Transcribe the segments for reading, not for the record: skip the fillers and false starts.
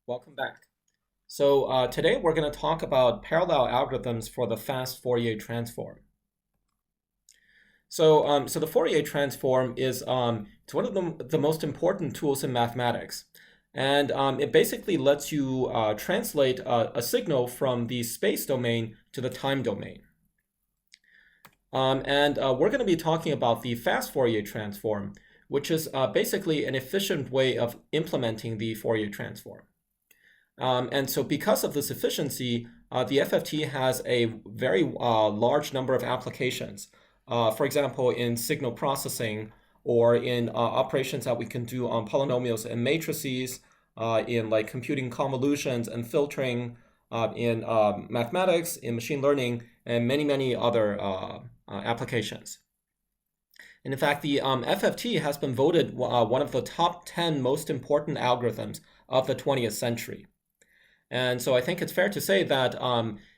Welcome back. So today we're going to talk about parallel algorithms for the fast Fourier transform. So the Fourier transform is it's one of the most important tools in mathematics. And it basically lets you translate a signal from the space domain to the time domain. We're going to be talking about the fast Fourier transform, which is basically an efficient way of implementing the Fourier transform. And so because of this efficiency, the FFT has a very large number of applications. For example, in signal processing or in operations that we can do on polynomials and matrices, in like computing convolutions and filtering, in mathematics, in machine learning, and many other applications. And in fact, the FFT has been voted one of the top 10 most important algorithms of the 20th century. And so I think it's fair to say that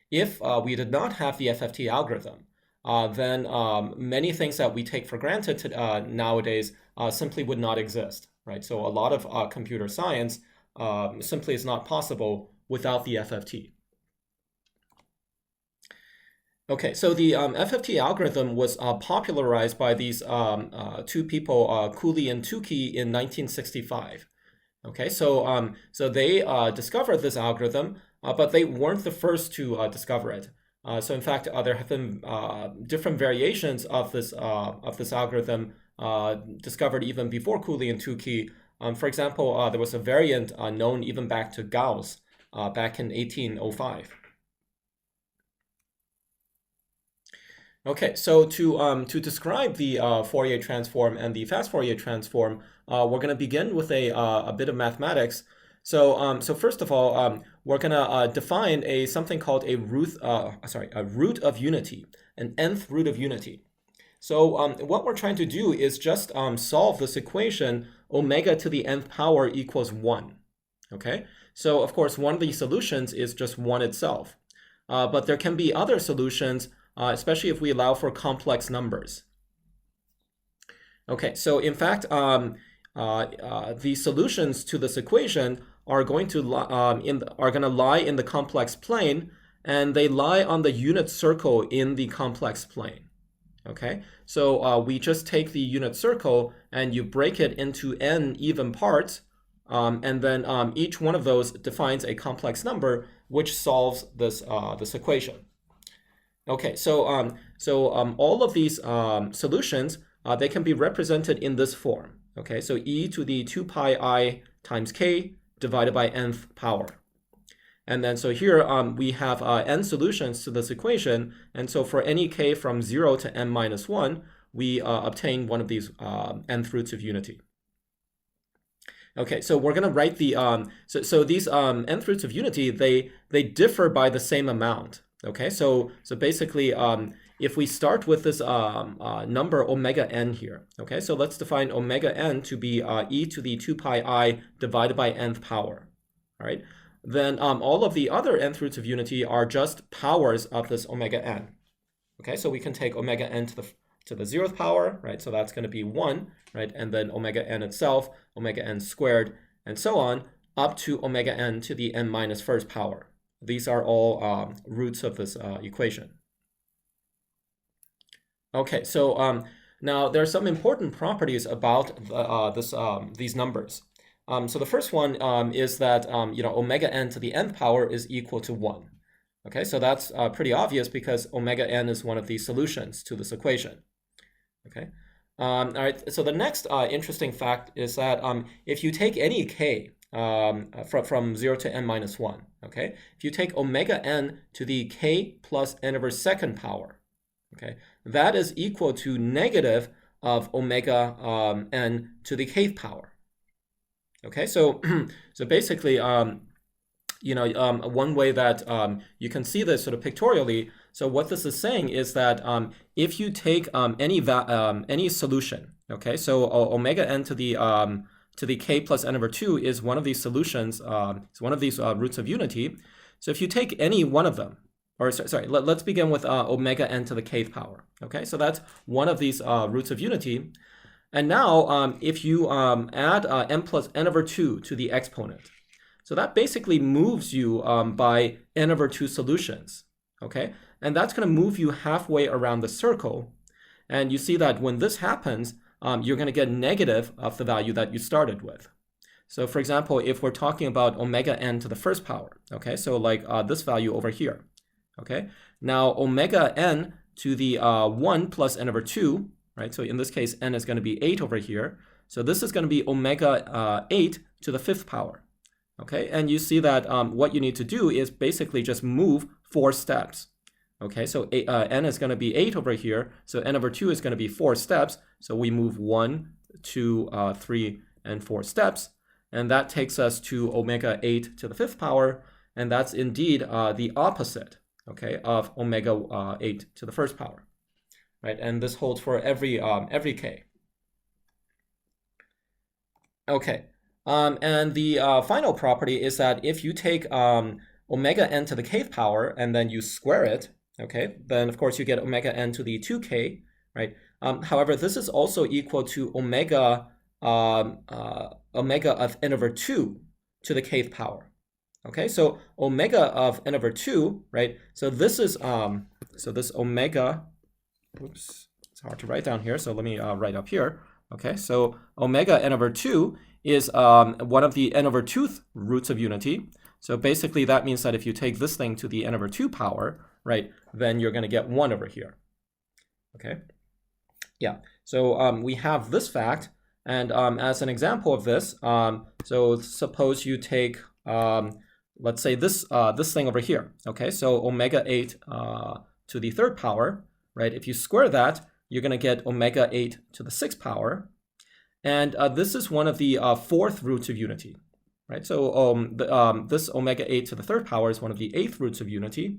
if we did not have the FFT algorithm, then many things that we take for granted nowadays simply would not exist, right? So a lot of computer science simply is not possible without the FFT. Okay, so the FFT algorithm was popularized by these two people, Cooley and Tukey, in 1965. Okay, so they discovered this algorithm, but they weren't the first to discover it. So in fact, there have been different variations of this algorithm discovered even before Cooley and Tukey. For example, there was a variant known even back to Gauss back in 1805. Okay, so to describe the Fourier transform and the fast Fourier transform, we're going to begin with a bit of mathematics. So first of all, we're going to define something called a root of unity, an nth root of unity. So what we're trying to do is just solve this equation omega to the nth power equals 1. Okay, so of course one of the solutions is just 1 itself, but there can be other solutions. Especially if we allow for complex numbers. Okay, so in fact, the solutions to this equation are going to lie in the complex plane, and they lie on the unit circle in the complex plane. Okay, so we just take the unit circle and you break it into n even parts, and then each one of those defines a complex number which solves this equation. Okay, so all of these solutions, they can be represented in this form. Okay, so e to the 2 pi I times k divided by nth power. And then so here we have n solutions to this equation. And so for any k from 0 to n minus 1, we obtain one of these nth roots of unity. Okay, so we're going to write the, so these nth roots of unity, they differ by the same amount. Okay, so basically, if we start with this number omega n here, okay, so let's define omega n to be e to the 2 pi I divided by nth power, all right? Then all of the other nth roots of unity are just powers of this omega n. Okay, so we can take omega n to the 0th power, right? So that's going to be 1, right? And then omega n itself, omega n squared, and so on, up to omega n to the n minus 1st power. These are all roots of this equation. Okay, so now there are some important properties about these numbers. So the first one is that omega n to the nth power is equal to 1. Okay, so that's pretty obvious because omega n is one of the solutions to this equation. Okay, all right. So the next interesting fact is that if you take any k from 0 to n minus 1, okay? If you take omega n to the k plus n over 2nd power, okay, that is equal to negative of omega n to the kth power. Okay, so basically, one way that you can see this sort of pictorially. So what this is saying is that if you take any solution, okay, so omega n to the k plus n over 2 is one of these solutions, it's one of these roots of unity. So if you take any one of them, or sorry, let's begin with omega n to the kth power. Okay, so that's one of these roots of unity. And now if you add n plus n over 2 to the exponent, So that basically moves you by n over 2 solutions, okay? And that's going to move you halfway around the circle. And you see that when this happens, you're going to get negative of the value that you started with. So for example, if we're talking about omega n to the first power, okay, so like this value over here, okay? Now omega n to the 1 plus n over 2, right? So in this case, n is going to be 8 over here. So this is going to be omega 8 to the fifth power, okay? And you see that what you need to do is basically just move 4 steps, okay? So n is going to be 8 over here. So n over 2 is going to be 4 steps. So we move 1, 2, 3, and 4 steps. And that takes us to omega 8 to the fifth power. And that's indeed the opposite, okay, of omega 8 to the first power, right? And this holds for every k. Okay, and the final property is that if you take omega n to the kth power and then you square it, okay, then of course you get omega n to the 2k, right? However, this is also equal to omega of n over 2 to the kth power. Okay, so omega of n over 2, right? So this is so this omega, oops, it's hard to write down here, so let me write up here. Okay, so omega n over 2 is one of the n over 2th roots of unity. So basically that means that if you take this thing to the n over 2 power, right, then you're going to get 1 over here. Okay, yeah, so we have this fact, and as an example of this, so suppose you take, let's say this thing over here. Okay, so omega 8 to the third power, right? If you square that, you're going to get omega 8 to the sixth power. And this is one of the fourth roots of unity, right? So this omega 8 to the third power is one of the 8th roots of unity.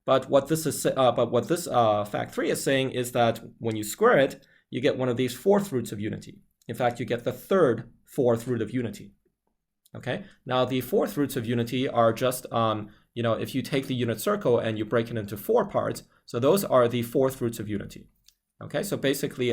But what this fact 3 is saying is that when you square it, you get one of these 4th roots of unity. In fact, you get the third 4th root of unity. Okay. Now the 4th roots of unity are just you know, if you take the unit circle and you break it into 4 parts, so those are the 4th roots of unity. Okay, so basically,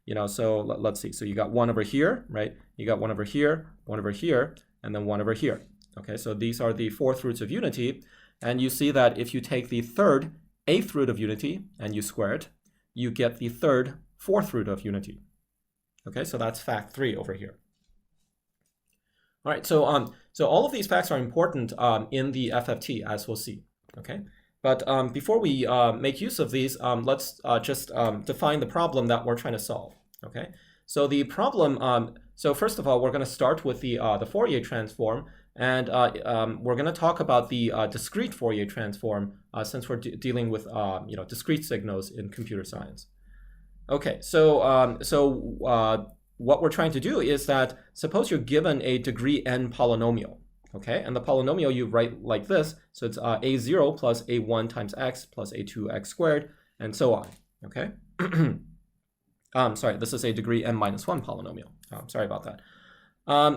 you know, so let's see. So you got 1 over here, right? You got 1 over here, 1 over here, and then 1 over here. Okay, so these are the 4th roots of unity. And you see that if you take the third 8th root of unity and you square it, you get the third 4th root of unity. Okay, so that's fact 3 over here. All right, so so all of these facts are important in the FFT, as we'll see. Okay. But before we make use of these, let's just define the problem that we're trying to solve. Okay, so the problem. So first of all, we're going to start with the Fourier transform, and we're going to talk about the discrete Fourier transform since we're dealing with you know, discrete signals in computer science. Okay, so what we're trying to do is that suppose you're given a degree n polynomial. Okay, and the polynomial you write like this. So it's a0 plus a1 times x plus a2x squared, and so on. Okay. Sorry, this is a degree n minus 1 polynomial. Sorry about that.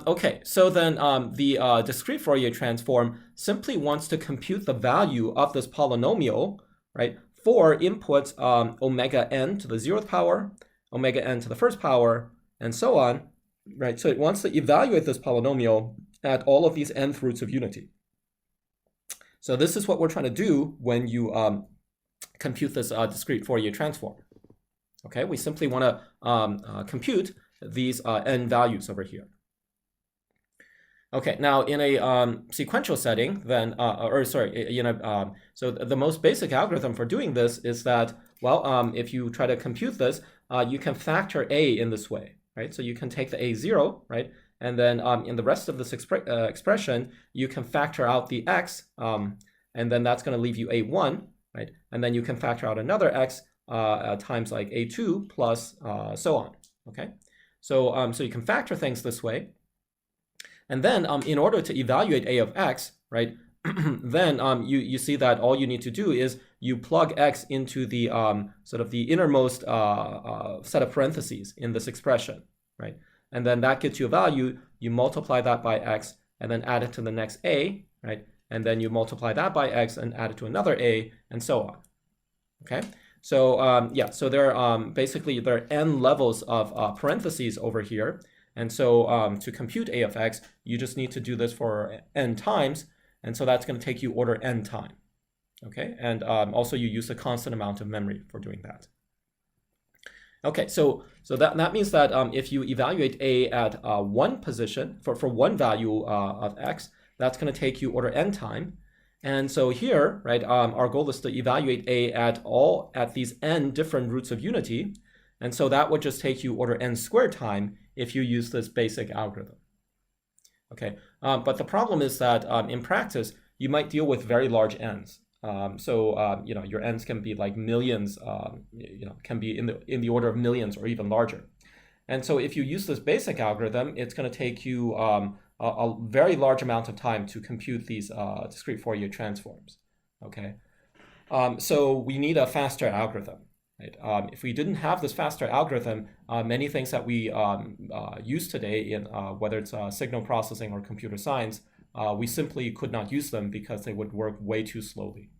Okay, so then the discrete Fourier transform simply wants to compute the value of this polynomial, right, for inputs omega n to the 0th power, omega n to the 1st power, and so on, right? So it wants to evaluate this polynomial at all of these nth roots of unity. So this is what we're trying to do when you compute this discrete Fourier transform. Okay, we simply want to compute these n values over here. Okay, now in a sequential setting, then, so the most basic algorithm for doing this is that, well, if you try to compute this, you can factor a in this way, right? So you can take the a0, right? And then in the rest of this expression, you can factor out the x, and then that's going to leave you a1, right? And then you can factor out another x times like a2 plus so on, okay? So, so you can factor things this way. And then in order to evaluate a of x, right, then you see that all you need to do is you plug x into the sort of the innermost set of parentheses in this expression, right? And then that gets you a value, you multiply that by x, and then add it to the next a, right? And then you multiply that by x and add it to another a, and so on. Okay? So yeah, so there basically there are n levels of parentheses over here. And so to compute a of x, you just need to do this for n times. And so that's going to take you order n time. Okay, and also you use a constant amount of memory for doing that. Okay, so that means that if you evaluate a at one position for one value of x, that's going to take you order n time. And so here, right, our goal is to evaluate a at these n different roots of unity. And so that would just take you order n squared time if you use this basic algorithm. Okay, but the problem is that in practice, you might deal with very large n's. You know, your n's can be like millions, you know, can be in the order of millions or even larger. And so if you use this basic algorithm, it's going to take you a very large amount of time to compute these discrete Fourier transforms. Okay, so we need a faster algorithm. Right? If we didn't have this faster algorithm, many things that we use today in whether it's signal processing or computer science, we simply could not use them because they would work way too slowly.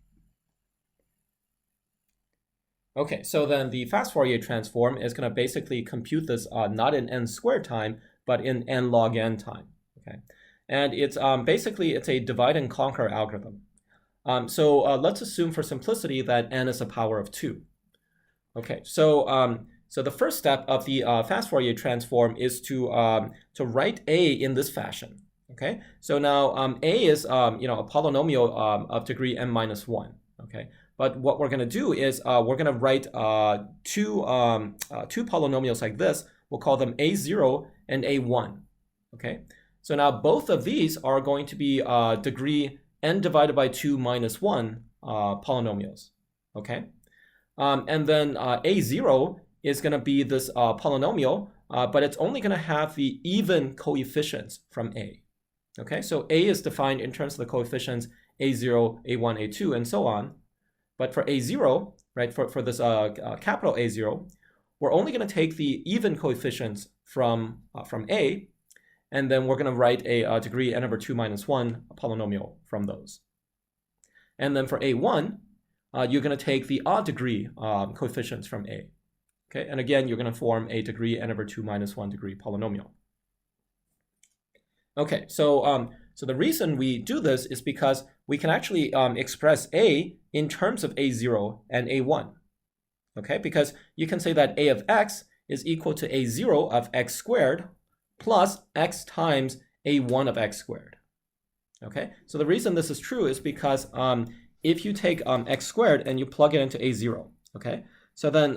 Okay, so then the fast Fourier transform is going to basically compute this not in n squared time, but in n log n time. Okay, and it's basically it's a divide and conquer algorithm. So let's assume for simplicity that n is a power of 2. Okay, so so the first step of the fast Fourier transform is to write a in this fashion. Okay, so now a is you know, a polynomial of degree n minus 1. Okay, but what we're going to do is we're going to write two polynomials like this. We'll call them a0 and a1. Okay, so now both of these are going to be degree n divided by 2 minus 1 polynomials. Okay, and then a0 is going to be this polynomial, but it's only going to have the even coefficients from a. Okay, so a is defined in terms of the coefficients a0, a1, a2, and so on. But for a0, right, for this capital A0, we're only going to take the even coefficients from a, and then we're going to write a degree n over 2 minus 1 polynomial from those. And then for a1, you're going to take the odd degree coefficients from a. Okay, and again, you're going to form a degree n over 2 minus 1 degree polynomial. Okay, so so the reason we do this is because we can actually express a in terms of a0 and a1. Okay, because you can say that a of x is equal to a0 of x squared plus x times a1 of x squared. Okay, so the reason this is true is because if you take x squared and you plug it into a0, okay, so then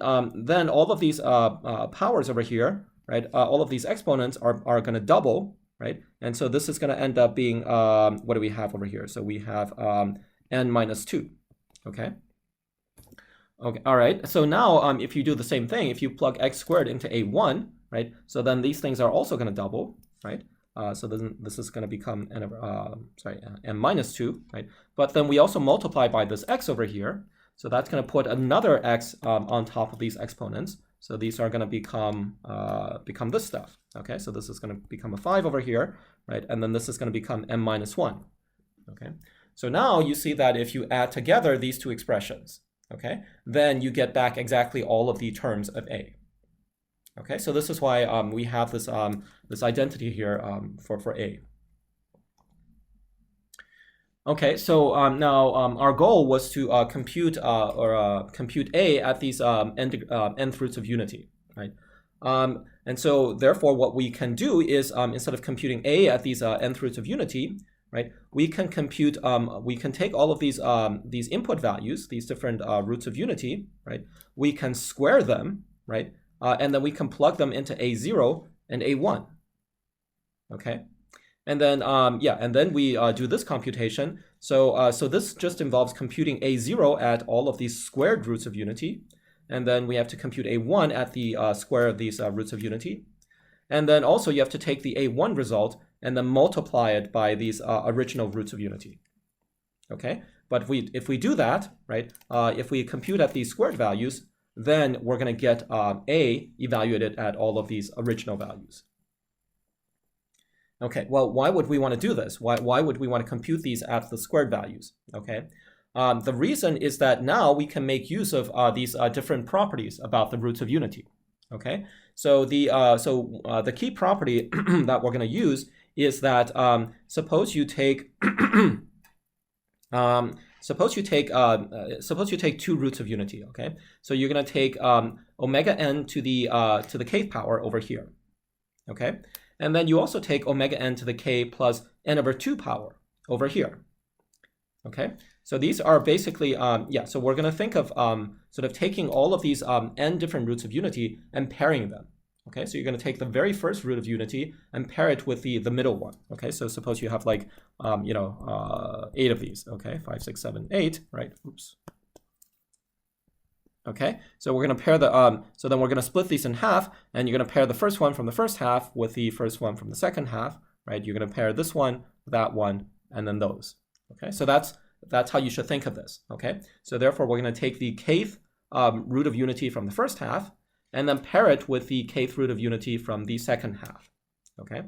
all of these powers over here, right, all of these exponents are going to double. Right, and so this is going to end up being, what do we have over here? So we have n minus 2, okay? Okay, all right, so now if you do the same thing, if you plug x squared into a1, right, so then these things are also going to double, right? So then this is going to become n minus 2, right? But then we also multiply by this x over here, so that's going to put another x on top of these exponents. So these are going to become this stuff. Okay, so this is going to become a 5 over here, right? And then this is going to become n minus 1. Okay, so now you see that if you add together these two expressions, okay, then you get back exactly all of the terms of a. Okay, so this is why we have this this identity here for a. Okay, so now our goal was to compute compute a at these nth roots of unity, right? And so therefore, what we can do is instead of computing a at these nth roots of unity, right? We can compute. We can take all of these input values, these different roots of unity, right? We can square them, right? And then we can plug them into a0 and a1. Okay. And then, and then we do this computation. So, so this just involves computing a0 at all of these squared roots of unity. And then we have to compute a1 at the square of these roots of unity. And then also you have to take the a1 result and then multiply it by these original roots of unity. Okay, but if we do that, right, if we compute at these squared values, then we're going to get a evaluated at all of these original values. Okay, well, why would we want to do this? Why would we want to compute these at the squared values? Okay, the reason is that now we can make use of these different properties about the roots of unity. Okay, So the key property that we're going to use is that suppose you take suppose you take two roots of unity. Okay, so you're going to take omega n to the kth power over here. Okay, and then you also take omega n to the k plus n over 2 power over here. Okay, so these are basically, so we're going to think of sort of taking all of these n different roots of unity and pairing them. Okay, so you're going to take the very first root of unity and pair it with the middle one. Okay, so suppose you have like, 8 of these. Okay, 5, 6, 7, 8, right? Oops. Okay, so we're going to pair so then we're going to split these in half, and you're going to pair the first one from the first half with the first one from the second half, right? You're going to pair this one, that one, and then those. Okay, so that's how you should think of this. Okay, so therefore we're going to take the kth root of unity from the first half, and then pair it with the kth root of unity from the second half. Okay, all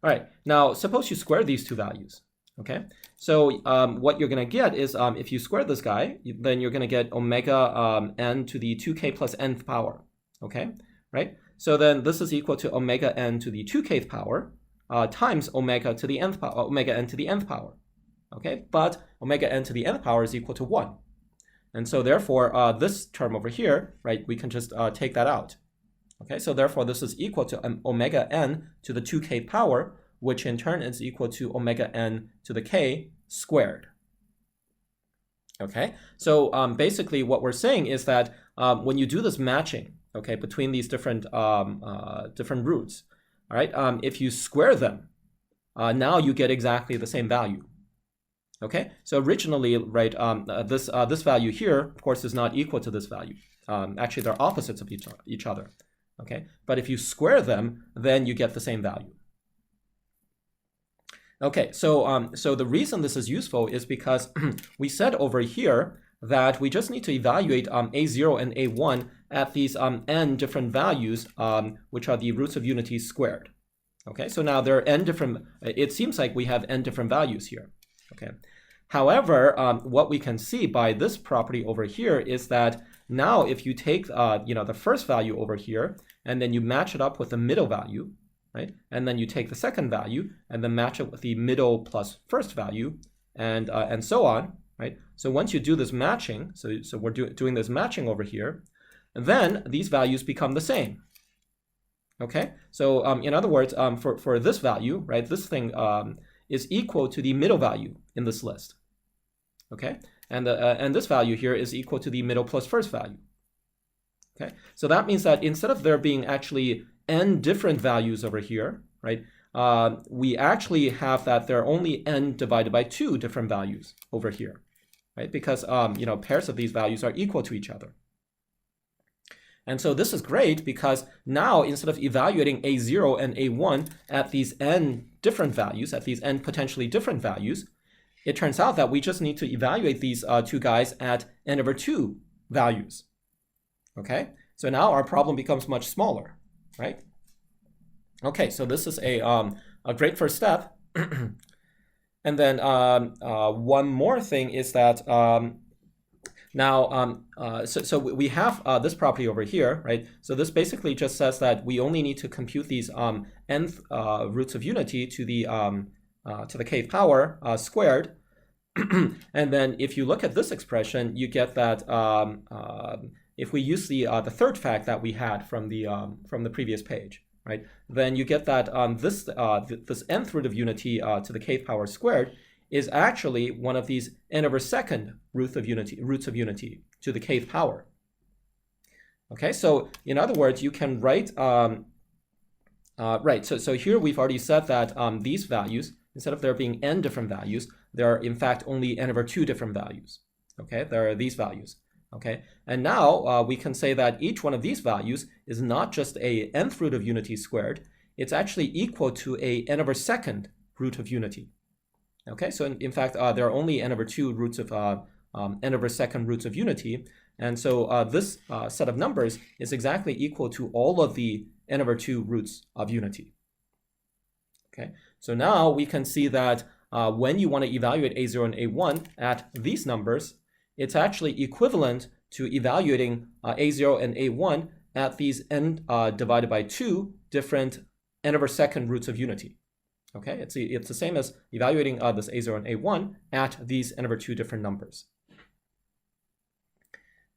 right. Now suppose you square these two values. Okay, so what you're going to get is if you square this guy, then you're going to get omega n to the 2k plus nth power. Okay, right? So then this is equal to omega n to the 2kth power times omega to the nth power, omega n to the nth power. Okay, but omega n to the nth power is equal to 1. And so therefore this term over here, right, we can just take that out. Okay, so therefore this is equal to omega n to the 2k power, which in turn is equal to omega n to the k squared. Okay, so basically what we're saying is that when you do this matching, okay, between these different roots, all right, if you square them, now you get exactly the same value. Okay, so originally, right, this value here, of course, is not equal to this value. Actually, they're opposites of each other. Okay, but if you square them, then you get the same value. Okay, so so the reason this is useful is because we said over here that we just need to evaluate a0 and a1 at these n different values, which are the roots of unity squared. Okay, so now there are n different. It seems like we have n different values here. Okay. However, what we can see by this property over here is that now if you take the first value over here and then you match it up with the middle value, right? And then you take the second value and then match it with the middle plus first value, and so on, right? So once you do this matching, so we're doing this matching over here, then these values become the same. Okay, so in other words, for this value, right, this thing is equal to the middle value in this list. Okay, and this value here is equal to the middle plus first value. Okay, so that means that instead of there being actually n different values over here, right, we actually have that there are only n divided by 2 different values over here, right? Because pairs of these values are equal to each other. And so this is great because now instead of evaluating a0 and a1 at these n different values, at these n potentially different values, it turns out that we just need to evaluate these two guys at n over 2 values. Okay, so now our problem becomes much smaller, right? Okay, so this is a great first step. And then one more thing is that now, so we have this property over here, right? So this basically just says that we only need to compute these nth roots of unity to the kth power squared. And then if you look at this expression, you get that if we use the third fact that we had from the previous page, right? Then you get that this nth root of unity to the kth power squared is actually one of these n over second roots of unity to the kth power. Okay, so in other words, you can write, so here we've already said that these values, instead of there being n different values, there are in fact only n over 2 different values. Okay, there are these values. Okay, and now we can say that each one of these values is not just a nth root of unity squared, it's actually equal to a n over second root of unity. Okay, so in fact, there are only n over 2 roots of n over second roots of unity. And so this set of numbers is exactly equal to all of the n over 2 roots of unity. Okay, so now we can see that when you want to evaluate a0 and a1 at these numbers, it's actually equivalent to evaluating a0 and a1 at these n divided by 2 different n over second roots of unity. Okay, it's the same as evaluating this a0 and a1 at these n over 2 different numbers.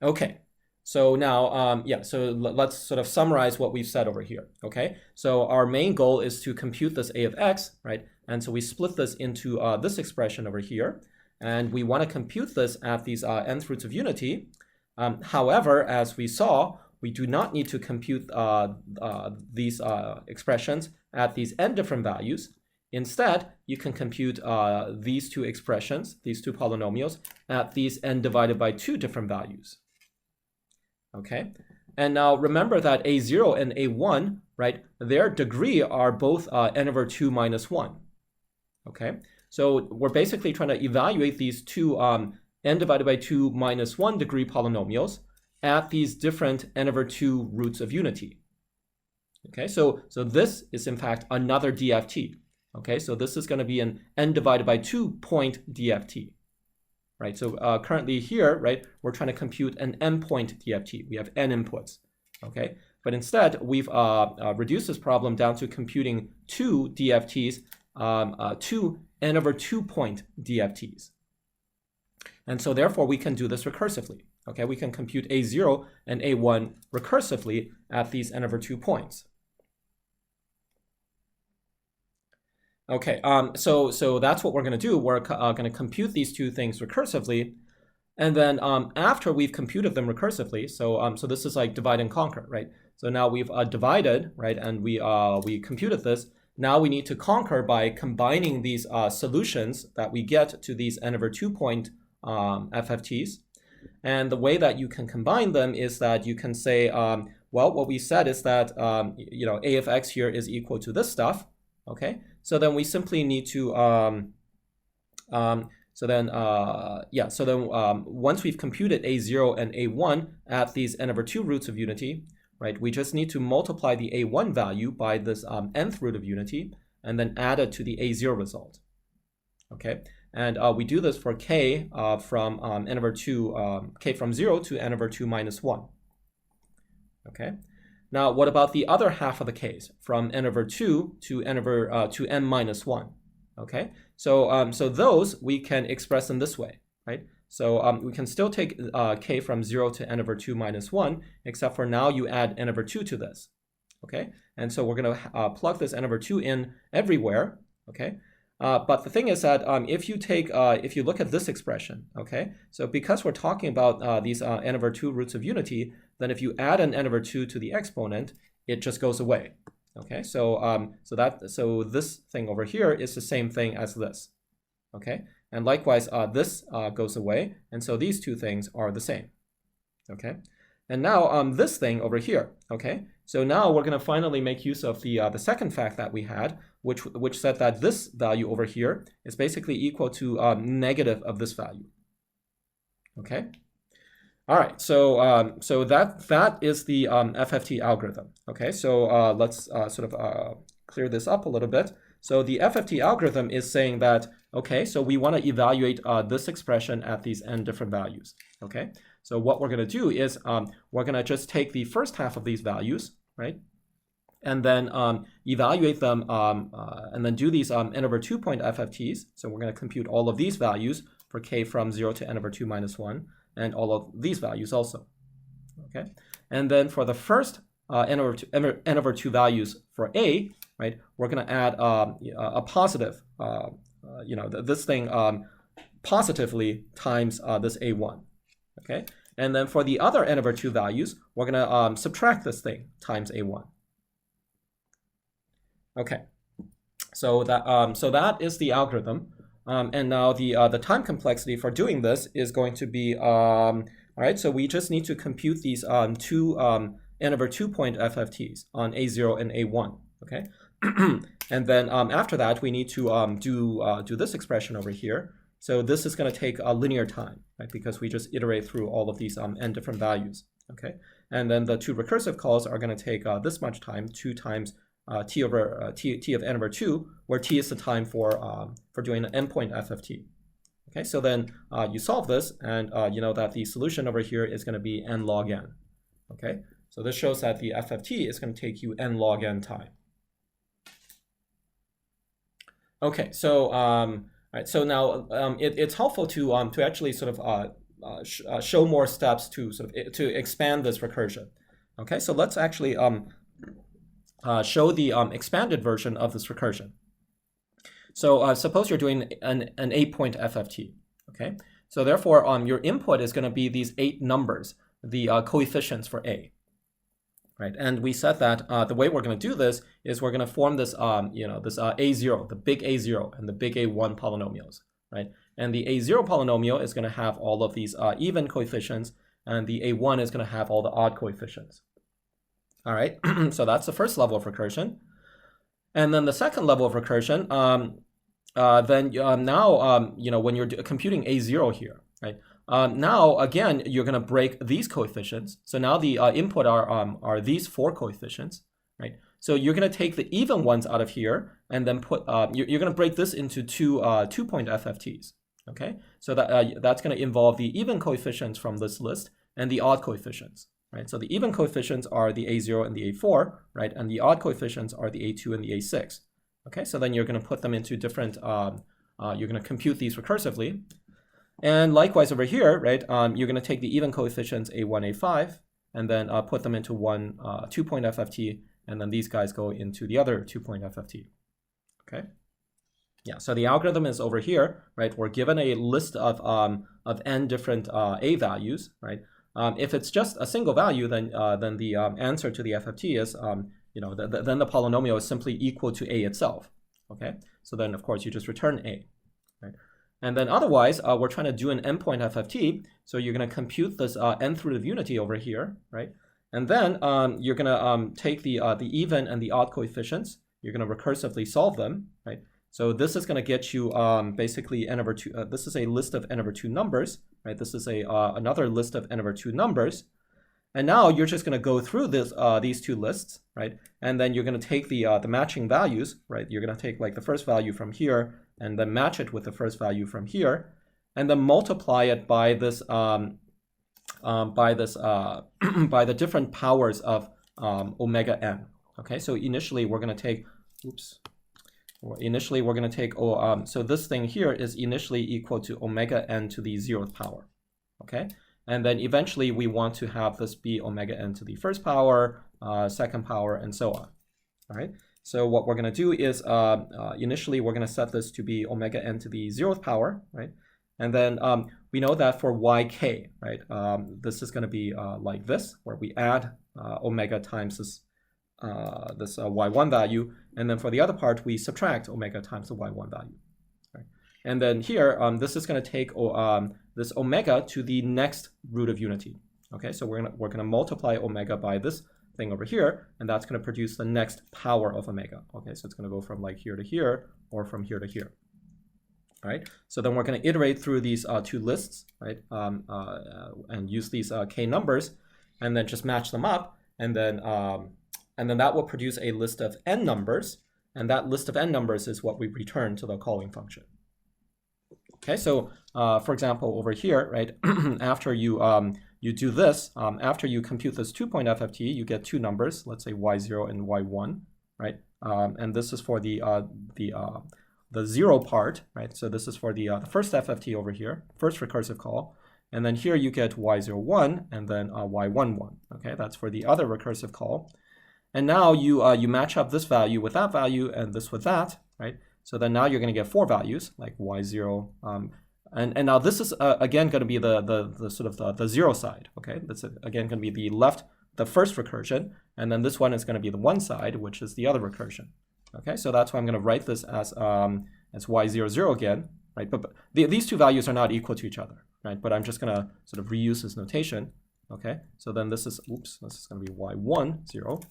Okay, so now, so let's sort of summarize what we've said over here, okay? So our main goal is to compute this a of x, right? And so we split this into this expression over here, and we want to compute this at these nth roots of unity. However, as we saw, we do not need to compute these expressions at these n different values. Instead, you can compute these two expressions, these two polynomials, at these n divided by 2 different values. Okay, and now remember that a0 and a1, right, their degree are both n over 2 minus 1. Okay, so we're basically trying to evaluate these two n divided by 2 minus 1 degree polynomials at these different n over 2 roots of unity. Okay, so this is in fact another DFT. Okay, so this is going to be an n divided by 2 point DFT. Right, so currently here, right, we're trying to compute an n-point DFT. We have n inputs, okay? But instead, we've reduced this problem down to computing 2 DFTs, 2 n over 2 point DFTs. And so therefore, we can do this recursively, okay? We can compute a0 and a1 recursively at these n over 2 points. Okay, so that's what we're going to do. We're going to compute these two things recursively, and then after we've computed them recursively, so this is like divide and conquer, right? So now we've divided, right, and we computed this. Now we need to conquer by combining these solutions that we get to these n over 2 point FFTs. And the way that you can combine them is that you can say, well, what we said is that a of x here is equal to this stuff, okay? So then we simply need to, once we've computed a0 and a1 at these n over 2 roots of unity, right, we just need to multiply the a1 value by this nth root of unity and then add it to the a0 result. Okay, and we do this for k from n over 2, k from 0 to n over 2 minus 1. Okay. Now, what about the other half of the case, from n over 2 to n minus 1? Okay, so those we can express in this way, right? So we can still take k from 0 to n over 2 minus 1, except for now you add n over 2 to this. Okay, and so we're going to plug this n over 2 in everywhere. Okay, but the thing is that if you look at this expression, okay, so because we're talking about these n over 2 roots of unity, then if you add an n over 2 to the exponent, it just goes away. Okay, so this thing over here is the same thing as this. Okay, and likewise this goes away, and so these two things are the same. Okay, and now this thing over here. Okay, so now we're going to finally make use of the second fact that we had, which said that this value over here is basically equal to negative of this value. Okay. All right, so that is the FFT algorithm. Okay, so let's clear this up a little bit. So the FFT algorithm is saying that, okay, so we want to evaluate this expression at these n different values. Okay, so what we're going to do is we're going to just take the first half of these values, right, and then evaluate them and then do these n over 2 point FFTs. So we're going to compute all of these values for k from 0 to n over 2 minus 1. And all of these values also, okay? And then for the first n over 2 values for a, right, we're going to add a positive, this thing positively times this a1, okay? And then for the other n over 2 values, we're going to subtract this thing times a1. Okay, so that is the algorithm. And now the time complexity for doing this is going to be, all right, so we just need to compute these two n over 2 point FFTs on a0 and a1, okay? And then after that, we need to do this expression over here. So this is going to take a linear time, right, because we just iterate through all of these n different values, okay? And then the two recursive calls are going to take this much time, 2 times t of n over 2, where t is the time for doing an n-point FFT. Okay, so then you solve this, and you know that the solution over here is going to be n log n. Okay, So this shows that the FFT is going to take you n log n time. Okay, so right, so now it's helpful to actually sort of show more steps to to expand this recursion. Okay, so let's actually show the expanded version of this recursion. So suppose you're doing an 8-point FFT. Okay, so therefore your input is going to be these 8 numbers, the coefficients for A. Right, and we said that the way we're going to do this is we're going to form this, this A0, the big A0 and the big A1 polynomials, right? And the A0 polynomial is going to have all of these even coefficients, and the A1 is going to have all the odd coefficients. All right, so that's the first level of recursion. And then the second level of recursion, now, when you're computing A0 here, right? Now, again, you're going to break these coefficients. So now the input are these 4 coefficients, right? So you're going to take the even ones out of here and then put, you're going to break this into 2-point FFTs, okay? So that's going to involve the even coefficients from this list and the odd coefficients, right? So the even coefficients are the A0 and the A4, right? And the odd coefficients are the A2 and the A6, okay? So then you're going to put them into different, you're going to compute these recursively. And likewise over here, right, you're going to take the even coefficients A1, A5, and then put them into one 2-point FFT, and then these guys go into the other 2-point FFT, okay? Yeah, so the algorithm is over here, right? We're given a list of n different A values, right? If it's just a single value, then the answer to the FFT is, then the polynomial is simply equal to A itself, okay? So then, of course, you just return A, right? And then otherwise, we're trying to do an n-point FFT. So you're going to compute this nth root of unity over here, right? And then you're going to take the even and the odd coefficients. You're going to recursively solve them, right? So this is going to get you basically n over 2. This is a list of n over 2 numbers, right? This is another list of n over 2 numbers. And now you're just going to go through these 2 lists, right? And then you're going to take the matching values, right? You're going to take like the first value from here and then match it with the first value from here, and then multiply it by this by the different powers of omega n. Okay, so initially we're going to take, so this thing here is initially equal to omega n to the 0th power. Okay, and then eventually we want to have this be omega n to the 1st power, 2nd power, and so on. All right. So what we're going to do is initially we're going to set this to be omega n to the 0th power, right? And then we know that for yk, right, this is going to be like this, where we add omega times this y1 value, and then for the other part we subtract omega times the y1 value. Right? And then here, this is going to take this omega to the next root of unity. Okay, so we're going to multiply omega by this thing over here, and that's going to produce the next power of omega. Okay, so it's going to go from like here to here, or from here to here. All right, so then we're going to iterate through these 2 lists, right, and use these k numbers, and then just match them up, and then that will produce a list of n numbers, and that list of n numbers is what we return to the calling function. Okay, so for example over here, right, after you do this, after you compute this 2-point FFT, you get 2 numbers, let's say y0 and y1, right? And this is for the 0 part, right? So this is for the first FFT over here, first recursive call. And then here you get y01 and then y11, okay? That's for the other recursive call. And now you match up this value with that value and this with that, right? So then now you're going to get 4 values, like y0, and now this is again going to be the sort of the 0 side. Okay, that's again going to be the first recursion, and then this one is going to be the 1 side, which is the other recursion. Okay, so that's why I'm going to write this as y00 again, right? But these 2 values are not equal to each other, right? But I'm just going to sort of reuse this notation. Okay, so then this is this is going to be y10,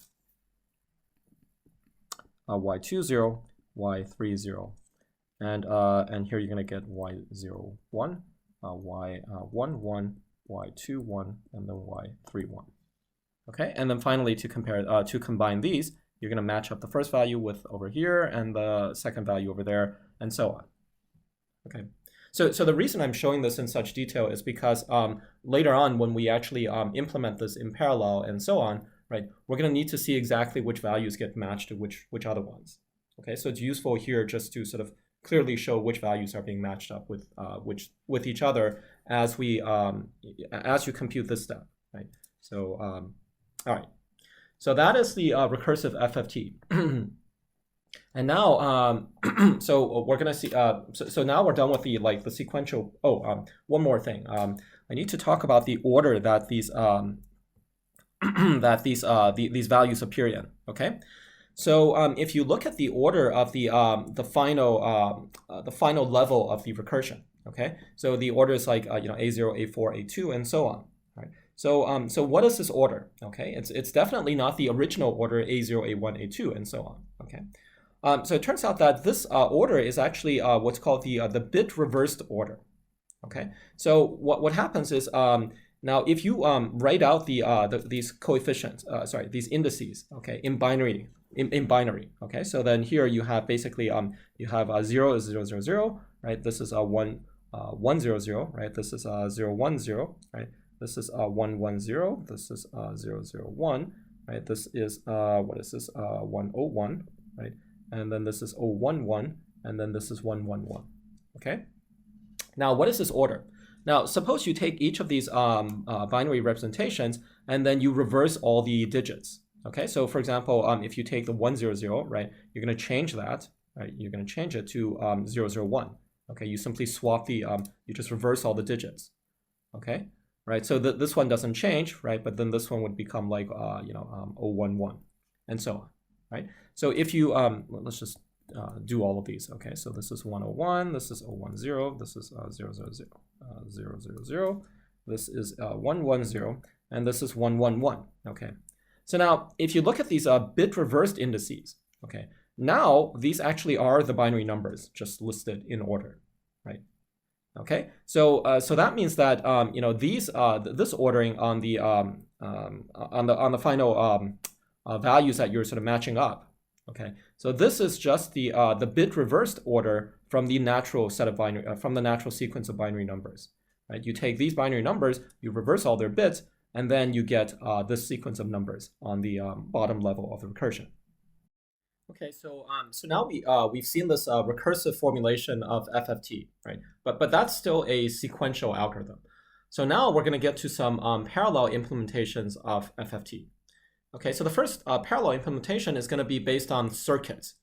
y20, y30. And here you're going to get y01, y11, y21, and then y31. Okay, and then finally to combine these, you're going to match up the first value with over here and the second value over there, and so on. Okay, so the reason I'm showing this in such detail is because later on when we actually implement this in parallel and so on, right? We're going to need to see exactly which values get matched to which other ones. Okay, so it's useful here just to sort of clearly show which values are being matched up with each other as you compute this step, right? So all right, so that is the recursive FFT. And now, so we're gonna see. So now we're done with the sequential. Oh, one more thing. I need to talk about the order that these these values appear in. Okay. So if you look at the order of the final level of the recursion, okay. So the order is like A0, A4, A2, and so on. Right. So so what is this order? Okay, it's definitely not the original order A0, A1, A2, and so on. Okay. So it turns out that this order is actually what's called the bit reversed order. Okay. So what happens is now if you write out these coefficients, these indices, okay, in binary. In binary, okay, so then here you have basically you have 0 is 0 0 0, right? This is 1 1 0 0, right? This is 0 1 0, right? This is 1 1 0. This is 0 0 1, right? This is what is this 1 0 1, right? And then this is 0 1 1, and then this is 1 1 1. Okay. Now what is this order? Now suppose you take each of these binary representations and then you reverse all the digits. Okay, so for example, if you take the 1 0 0, right, you're going to change that, right? You're going to change it to 0 0 1. Okay, you simply swap the you just reverse all the digits. Okay, right? So this one doesn't change, right? But then this one would become like 0 1 1, and so on, right? So if you let's just do all of these. Okay, so this is 1 0 1, this is 0 1 0, this is 0 0 0, 0 0 0, this is 1 1 0, and this is 1 1 1. Okay. So now, if you look at these bit reversed indices, okay, now these actually are the binary numbers just listed in order, right? Okay, so so that means that these this ordering on the final values that you're sort of matching up, okay. So this is just the bit reversed order from the natural set of binary from the natural sequence of binary numbers, right? You take these binary numbers, you reverse all their bits, and then you get this sequence of numbers on the bottom level of the recursion. Okay, so so now we've seen this recursive formulation of FFT, right? But that's still a sequential algorithm. So now we're going to get to some parallel implementations of FFT. Okay, so the first parallel implementation is going to be based on circuits.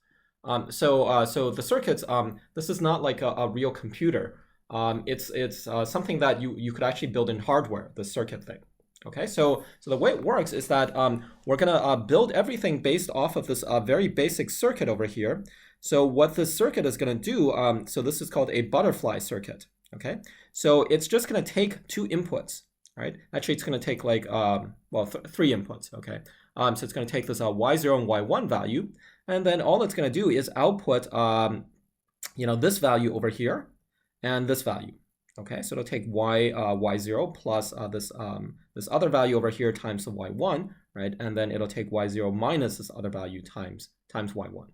So the circuits, this is not like a real computer. It's something that you could actually build in hardware, the circuit thing. Okay, so the way it works is that we're gonna build everything based off of this very basic circuit over here. So what this circuit is gonna do, so this is called a butterfly circuit. Okay, so it's just gonna take two inputs, right? Actually, it's gonna take like three inputs. Okay, so it's gonna take this y0 and y1 value, and then all it's gonna do is output this value over here and this value. Okay, so it'll take y0 plus this other value over here times the y1, right? And then it'll take y0 minus this other value times y1.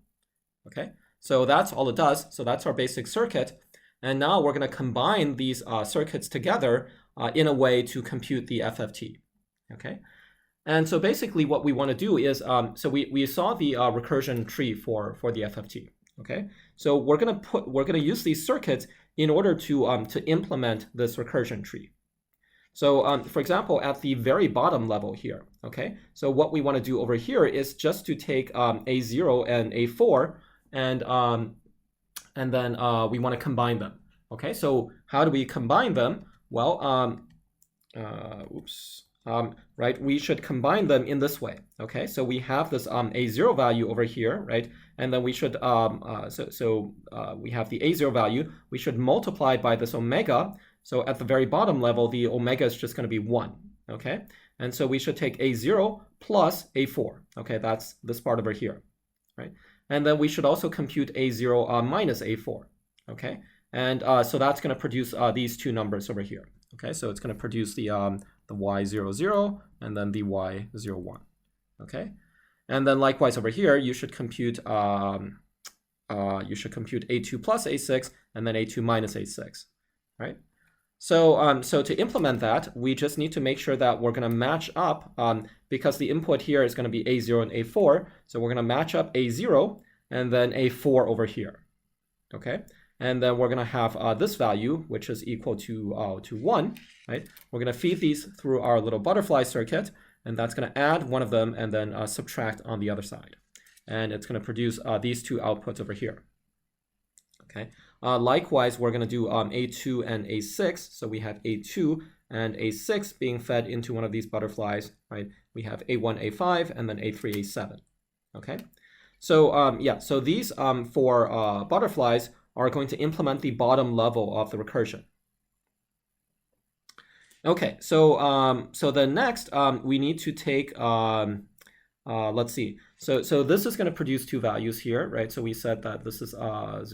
Okay, so that's all it does. So that's our basic circuit. And now we're going to combine these circuits together in a way to compute the FFT. Okay, and so basically what we want to do is, so we saw the recursion tree for the FFT. Okay, so we're gonna use these circuits in order to implement this recursion tree. So for example, at the very bottom level here, okay, so what we want to do over here is just to take A0 and A4 and then we want to combine them. Okay, so how do we combine them? Well, right, we should combine them in this way. Okay, so we have this A0 value over here, right? And then we should, we have the A0 value, we should multiply by this omega. So at the very bottom level, the omega is just going to be 1, okay? And so we should take A0 plus A4, okay? That's this part over here, right? And then we should also compute A0 minus A4, okay? And so that's going to produce these two numbers over here, okay? So it's going to produce the y00 and then the y01, okay? And then likewise over here, you should compute A2 plus A6 and then A2 minus A6, right? So to implement that, we just need to make sure that we're going to match up because the input here is going to be A0 and A4. So we're going to match up A0 and then A4 over here. Okay, and then we're going to have this value, which is equal to 1, right? We're going to feed these through our little butterfly circuit, and that's going to add one of them and then subtract on the other side. And it's going to produce these two outputs over here. Okay. Likewise, we're going to do A2 and A6. So we have A2 and A6 being fed into one of these butterflies, right? We have A1, A5, and then A3, A7. Okay. So yeah, so these four butterflies are going to implement the bottom level of the recursion. Okay, so then next we need to take let's see. So this is going to produce two values here, right? So we said that this is 0,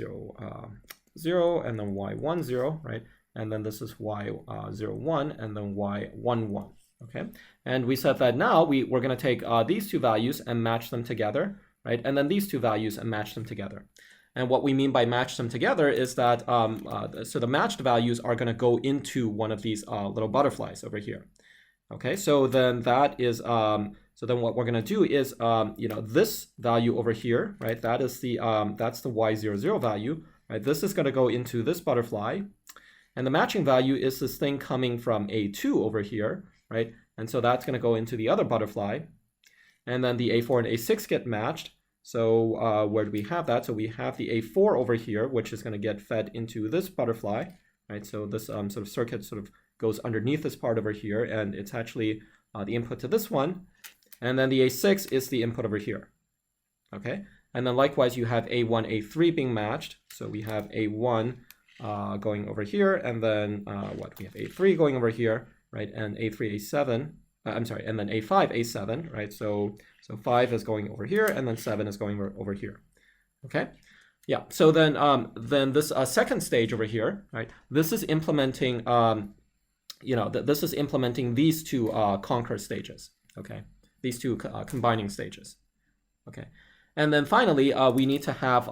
0, and then y1, 0, right? And then this is y0, 1, and then y1, 1. Okay, and we said that now we're going to take these two values and match them together, right? And then these two values and match them together. And what we mean by match them together is that so the matched values are going to go into one of these little butterflies over here. Okay, so then that is so then what we're going to do is you know, this value over here, right? That is the that's the y00 value, right? This is going to go into this butterfly, and the matching value is this thing coming from A2 over here, right? And so that's going to go into the other butterfly, and then the A4 and A6 get matched. So where do we have that? So we have the A4 over here, which is going to get fed into this butterfly, right? So this sort of circuit sort of goes underneath this part over here, and it's actually the input to this one. And then the A6 is the input over here, okay? And then likewise, you have A1, A3 being matched. So we have A1 going over here, and then what? We have A3 going over here, right? And A3, A7. I'm sorry, and then A5, A7, right? So 5 is going over here, and then 7 is going over here. Okay, yeah. So then this second stage over here, right? This is implementing, you know, this is implementing these two conquer stages. Okay, these two combining stages. Okay, and then finally we need to have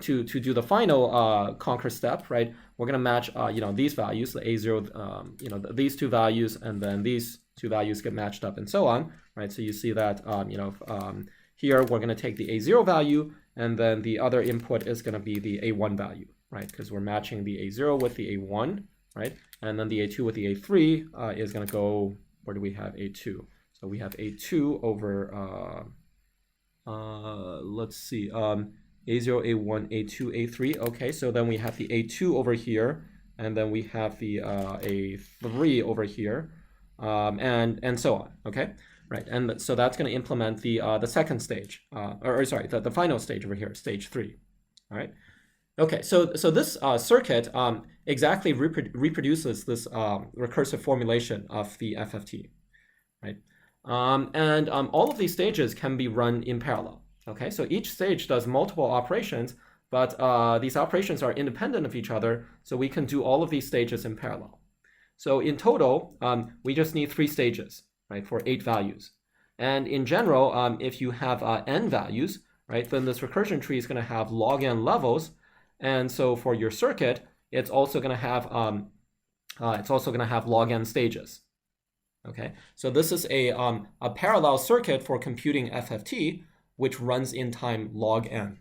to do the final conquer step, right? We're going to match you know, these values, the A0, you know, these two values, and then these two values get matched up and so on, right? So you see that you know, here we're going to take the A0 value, and then the other input is going to be the A1 value, right? Because we're matching the A0 with the A1, right? And then the A2 with the A3 is going to go, where do we have A2? So we have A2 over let's see, A0, A1, A2, A3. Okay, so then we have the A2 over here, and then we have the A3 over here, and so on. Okay, right, and so that's going to implement the second stage, or sorry, the final stage over here, stage 3. All right. Okay, so this circuit exactly reproduces this recursive formulation of the FFT, right? And all of these stages can be run in parallel. Okay, so each stage does multiple operations, but these operations are independent of each other, so we can do all of these stages in parallel. So in total, we just need 3 stages, right, for 8 values. And in general, if you have n values, right, then this recursion tree is going to have log n levels, and so for your circuit, it's also going to have log n stages. Okay, so this is a parallel circuit for computing FFT, which runs in time log n.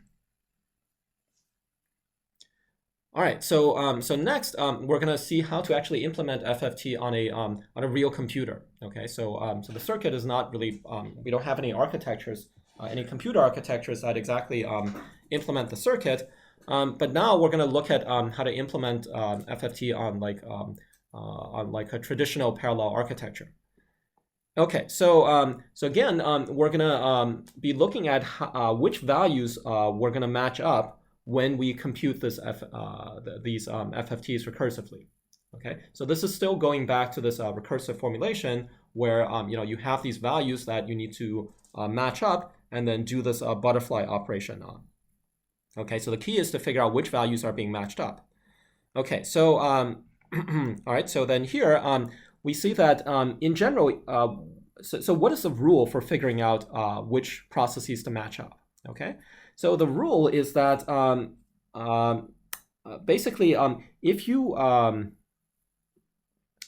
All right, so so next we're going to see how to actually implement FFT on a real computer. Okay, so so the circuit is not really we don't have any architectures, any computer architectures that exactly implement the circuit. But now we're going to look at how to implement FFT on like a traditional parallel architecture. Okay, so so again, we're gonna be looking at which values we're gonna match up when we compute this these FFTs recursively. Okay, so this is still going back to this recursive formulation where you know, you have these values that you need to match up and then do this butterfly operation on. Okay, so the key is to figure out which values are being matched up. Okay, so all right, so then here we see that in general, so what is the rule for figuring out which processes to match up? Okay, so the rule is that basically, if you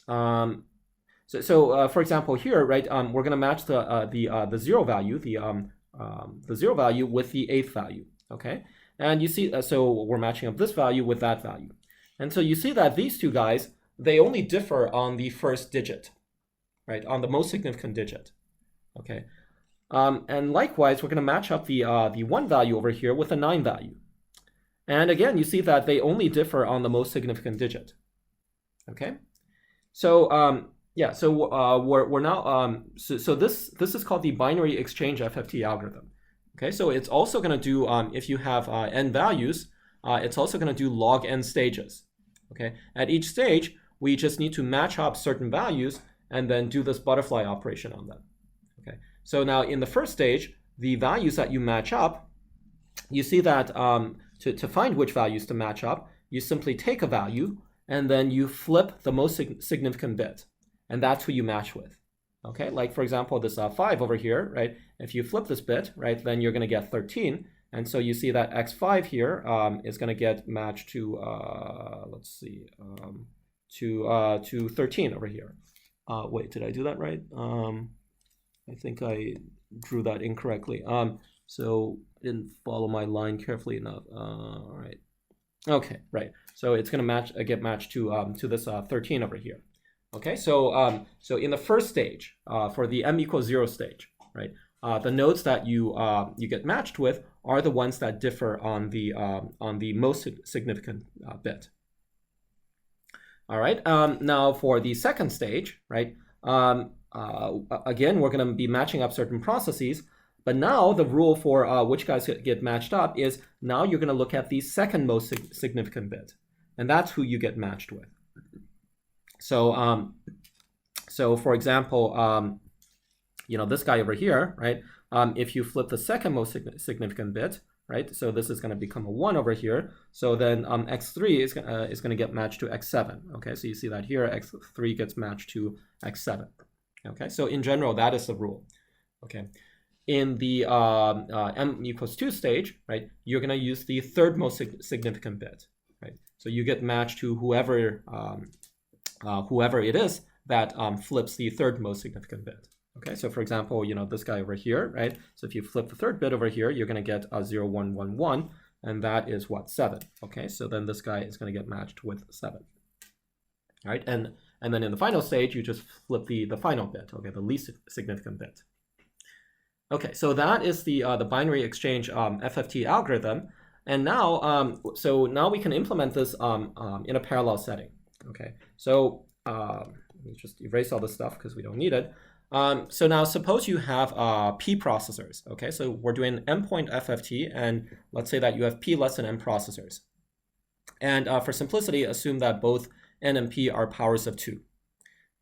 for example here, right, we're going to match the zero value, the zero value with the eighth value, okay? And you see, so we're matching up this value with that value. And so you see that these two guys, they only differ on the first digit, right, on the most significant digit, okay? And likewise, we're going to match up the 1 value over here with the 9 value. And again, you see that they only differ on the most significant digit, okay? So yeah, so we're now so this is called the binary exchange FFT algorithm. Okay, so it's also going to do if you have n values, it's also going to do log n stages. Okay, at each stage we just need to match up certain values and then do this butterfly operation on them. Okay, so now in the first stage, the values that you match up, you see that to find which values to match up, you simply take a value and then you flip the most significant bit, and that's who you match with. Okay, like for example, this 5 over here, right? If you flip this bit, right, then you're going to get 13. And so you see that x5 here is going to get matched to, let's see, to 13 over here. Wait, did I do that right? I think I drew that incorrectly. So I didn't follow my line carefully enough. All right. Okay, right. So it's going to get matched to this 13 over here. Okay, so so in the first stage, for the m equals 0 stage, right, the nodes that you get matched with are the ones that differ on the most significant bit. All right. Now for the second stage, right, again we're going to be matching up certain processes, but now the rule for which guys get matched up is now you're going to look at the second most significant bit, and that's who you get matched with. So, so for example, you know, this guy over here, right? If you flip the second most significant bit, right? So this is going to become a 1 over here. So then x3 is going to get matched to x7. Okay, so you see that here, x3 gets matched to x7. Okay, so in general, that is the rule. Okay, in the m equals 2 stage, right? You're going to use the third most significant bit, right? So you get matched to whoever it is that flips the third most significant bit. Okay, so for example, you know, this guy over here, right? So if you flip the third bit over here, you're going to get a 0, 1, 1, 1, and that is what, 7. Okay, so then this guy is going to get matched with 7. All right, and then in the final stage, you just flip the final bit, okay, the least significant bit. Okay, so that is the binary exchange FFT algorithm, and now so now we can implement this in a parallel setting. Okay, so let me just erase all this stuff because we don't need it. So now suppose you have P processors, okay? So we're doing m-point FFT, and let's say that you have P less than n processors. And for simplicity, assume that both n and P are powers of 2.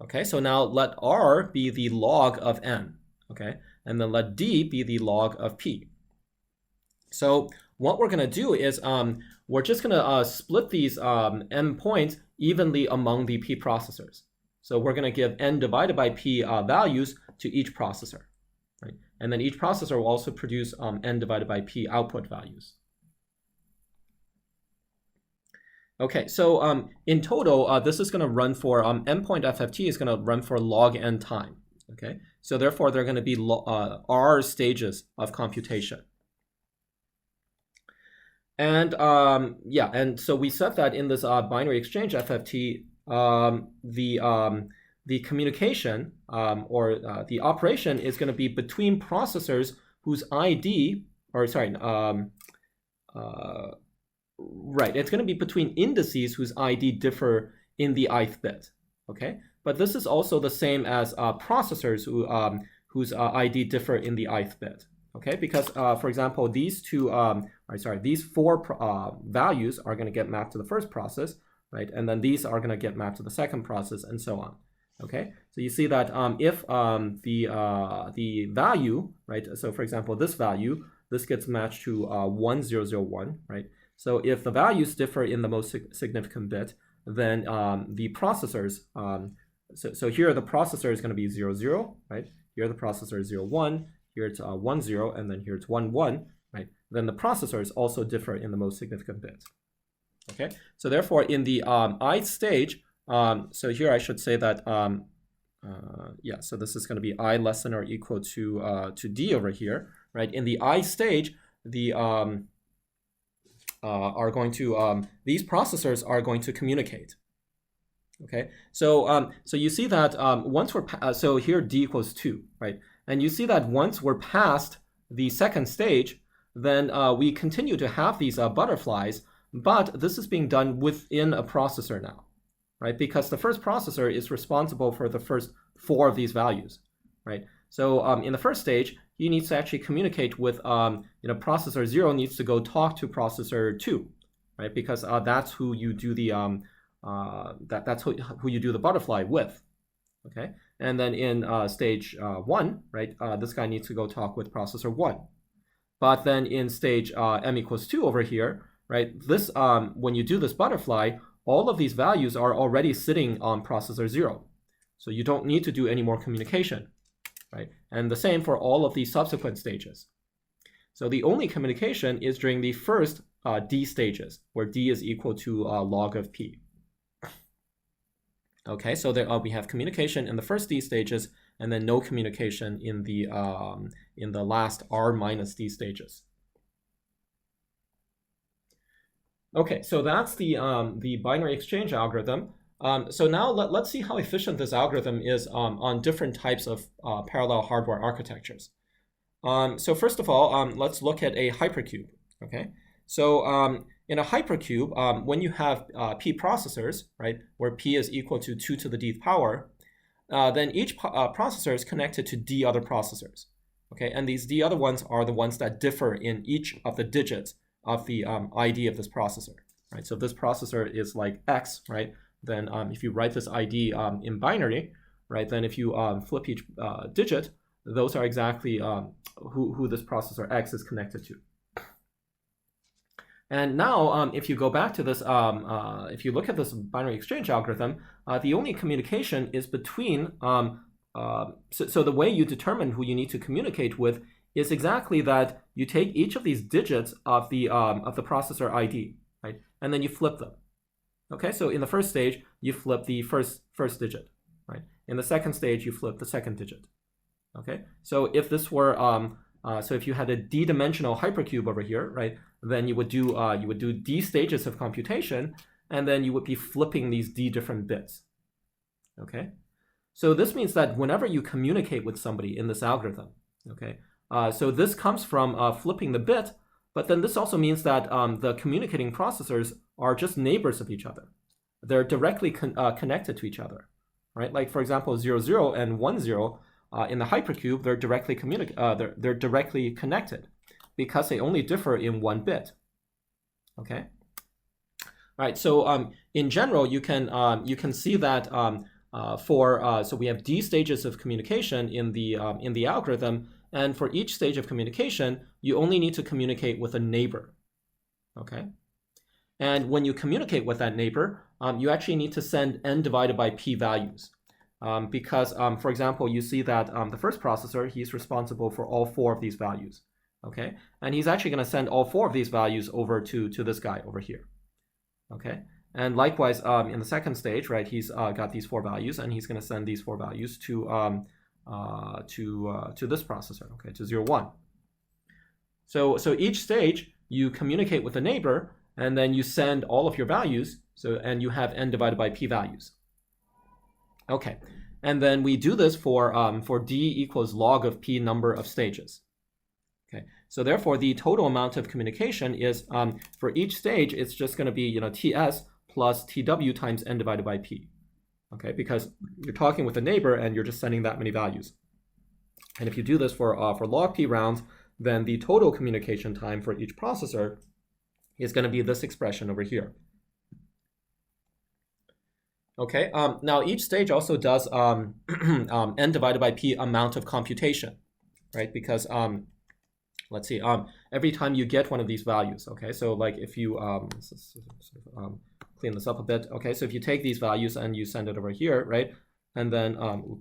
Okay, so now let R be the log of n, okay? And then let D be the log of P. So what we're going to do is we're just going to split these m points evenly among the P processors. So we're going to give n divided by P values to each processor, right? And then each processor will also produce n divided by P output values. Okay, so in total, this is going to run for m-point FFT is going to run for log n time. Okay, so therefore they're going to be R stages of computation. And yeah, and so we said that in this binary exchange FFT, the communication or the operation is going to be between processors whose ID, or sorry, right, it's going to be between indices whose ID differ in the ith bit. Okay, but this is also the same as processors whose ID differ in the ith bit. Okay, because for example, these two, these 4 values are going to get mapped to the first process, right? And then these are going to get mapped to the second process, and so on. Okay, so you see that if the value, right? So for example, this value, this gets matched to 1001, right? So if the values differ in the most significant bit, then the processors, so here the processor is going to be 00, right? Here the processor is 01. Here it's 10, and then here it's 11, right? Then the processors also differ in the most significant bit. Okay, so therefore in the ith stage, so here I should say that yeah, so this is going to be I less than or equal to d over here, right? In the I stage, the are going to these processors are going to communicate. Okay, so so you see that once we're so here d equals 2, right? And you see that once we're past the second stage, then we continue to have these butterflies, but this is being done within a processor now, right? Because the first processor is responsible for the first 4 of these values, right? So in the first stage, you need to actually communicate with, processor 0 needs to go talk to processor 2, right? Because that's who you do the that's who you do the butterfly with, okay? And then in stage 1, right, this guy needs to go talk with processor 1. But then in stage m equals 2 over here, right, this when you do this butterfly, all of these values are already sitting on processor 0. So you don't need to do any more communication, right? And the same for all of these subsequent stages. So the only communication is during the first d stages, where d is equal to log of p. Okay, so there we have communication in the first d stages, and then no communication in the last r minus d stages. Okay, so that's the binary exchange algorithm. So now let's see how efficient this algorithm is on different types of parallel hardware architectures. So first of all, let's look at a hypercube. Okay, so in a hypercube, when you have p processors, right, where p is equal to 2 to the d power, then each processor is connected to d other processors. Okay, and these d other ones are the ones that differ in each of the digits of the ID of this processor, right? So if this processor is like X, right, then if you write this ID in binary, right, then if you flip each digit, those are exactly who this processor X is connected to. And now, if you go back to this, if you look at this binary exchange algorithm, the only communication is between, so the way you determine who you need to communicate with is exactly that you take each of these digits of the processor ID, right, and then you flip them. Okay, so in the first stage, you flip the first digit, right? In the second stage, you flip the second digit. Okay, so if this were so if you had a d-dimensional hypercube over here, right, then you would do d stages of computation, and then you would be flipping these d different bits. Okay, so this means that whenever you communicate with somebody in this algorithm, okay, so this comes from flipping the bit, but then this also means that the communicating processors are just neighbors of each other. They're directly connected to each other, right? Like for example, 0, 0 and 1, 0 in the hypercube, they're directly connected because they only differ in 1 bit. Okay. Right. So in general, you can see that so we have d stages of communication in the algorithm. And for each stage of communication, you only need to communicate with a neighbor, okay? And when you communicate with that neighbor, you actually need to send n divided by p values. Because, for example, you see that the first processor, he's responsible for all 4 of these values, okay? And he's actually going to send all 4 of these values over to this guy over here, okay? And likewise, in the second stage, right, he's got these 4 values, and he's going to send these 4 values to this processor, okay, to 0, 1. So each stage you communicate with a neighbor, and then you send all of your values. And you have n divided by p values. Okay, and then we do this for d equals log of p number of stages. Okay, so therefore the total amount of communication is for each stage it's just going to be ts plus tw times n divided by p. Okay, because you're talking with a neighbor and you're just sending that many values. And if you do this for log p rounds, then the total communication time for each processor is going to be this expression over here. Okay, now each stage also does n divided by p amount of computation, right? Because let's see, every time you get one of these values, okay, so like if you clean this up a bit. Okay, so if you take these values and you send it over here, right, and then over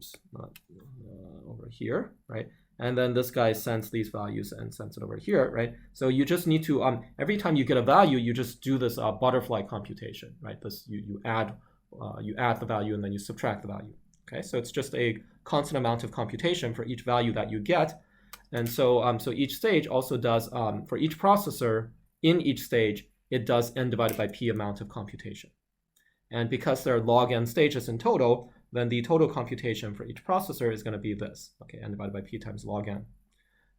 here, right, and then this guy sends these values and sends it over here, right? So you just need to, every time you get a value, you just do this butterfly computation, right? This you add the value and then you subtract the value. Okay, so it's just a constant amount of computation for each value that you get. And so, so each stage also does, for each processor in each stage, it does n divided by p amount of computation. And because there are log n stages in total, then the total computation for each processor is going to be this, okay, n divided by p times log n.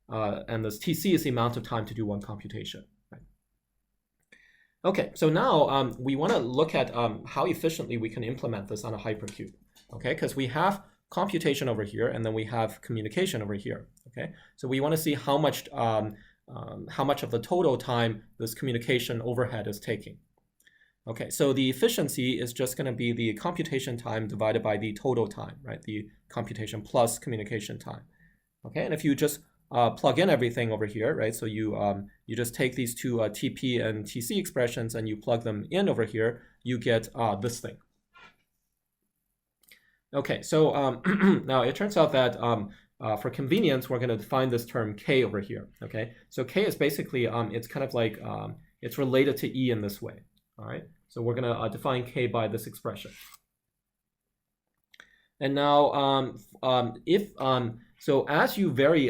And this tc is the amount of time to do one computation. Right? Okay, so now we want to look at how efficiently we can implement this on a hypercube, okay, because we have computation over here, and then we have communication over here. Okay, so we want to see how much of the total time this communication overhead is taking. Okay, so the efficiency is just going to be the computation time divided by the total time, right? The computation plus communication time. Okay, and if you just plug in everything over here, right? So you just take these two TP and TC expressions and you plug them in over here, you get this thing. Okay, so now it turns out that for convenience, we're going to define this term k over here. Okay, so k is basically it's kind of like it's related to e in this way. All right, so we're going to define k by this expression. And now, so as you vary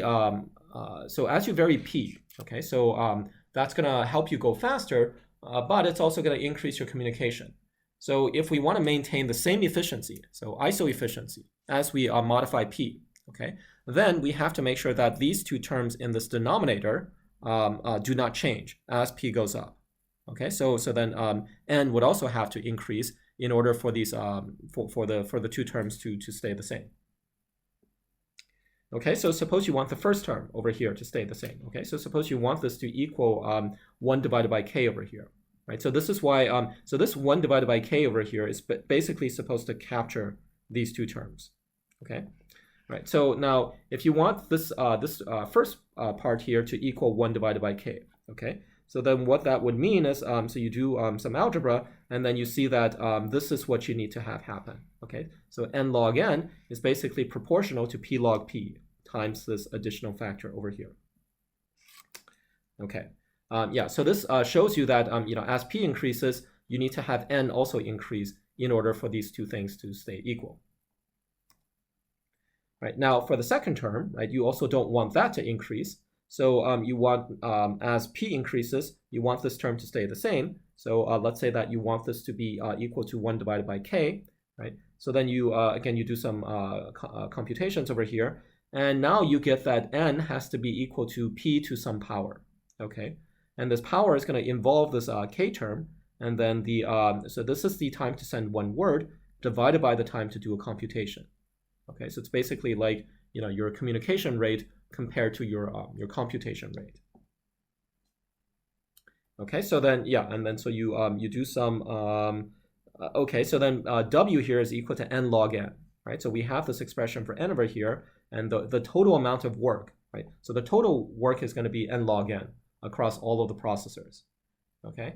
p, okay, so that's going to help you go faster, but it's also going to increase your communication. So if we want to maintain the same efficiency, so ISO efficiency, as we modify p, okay, then we have to make sure that these two terms in this denominator do not change as p goes up. Okay, so then n would also have to increase in order for these for the two terms to stay the same. Okay, so suppose you want the first term over here to stay the same. Okay, so suppose you want this to equal 1 divided by k over here. Right, so this is why, so this 1 divided by k over here is basically supposed to capture these two terms, okay? Right, so now if you want this, first part here to equal 1 divided by k, okay? So then what that would mean is, so you do some algebra, and then you see that this is what you need to have happen, okay? So n log n is basically proportional to p log p times this additional factor over here, okay? Yeah, so this shows you that as p increases, you need to have n also increase in order for these two things to stay equal. Right, now for the second term, right, you also don't want that to increase. So you want, as p increases, you want this term to stay the same. So let's say that you want this to be equal to 1 divided by k, right? So then you, again, you do some computations over here. And now you get that n has to be equal to p to some power, okay? And this power is going to involve this k term, and then the so this is the time to send one word divided by the time to do a computation. Okay, so it's basically like your communication rate compared to your computation rate. Okay, so then and then so you you do some okay, so then w here is equal to n log n, right? So we have this expression for n over here, and the total amount of work, right? So the total work is going to be n log n across all of the processors, okay?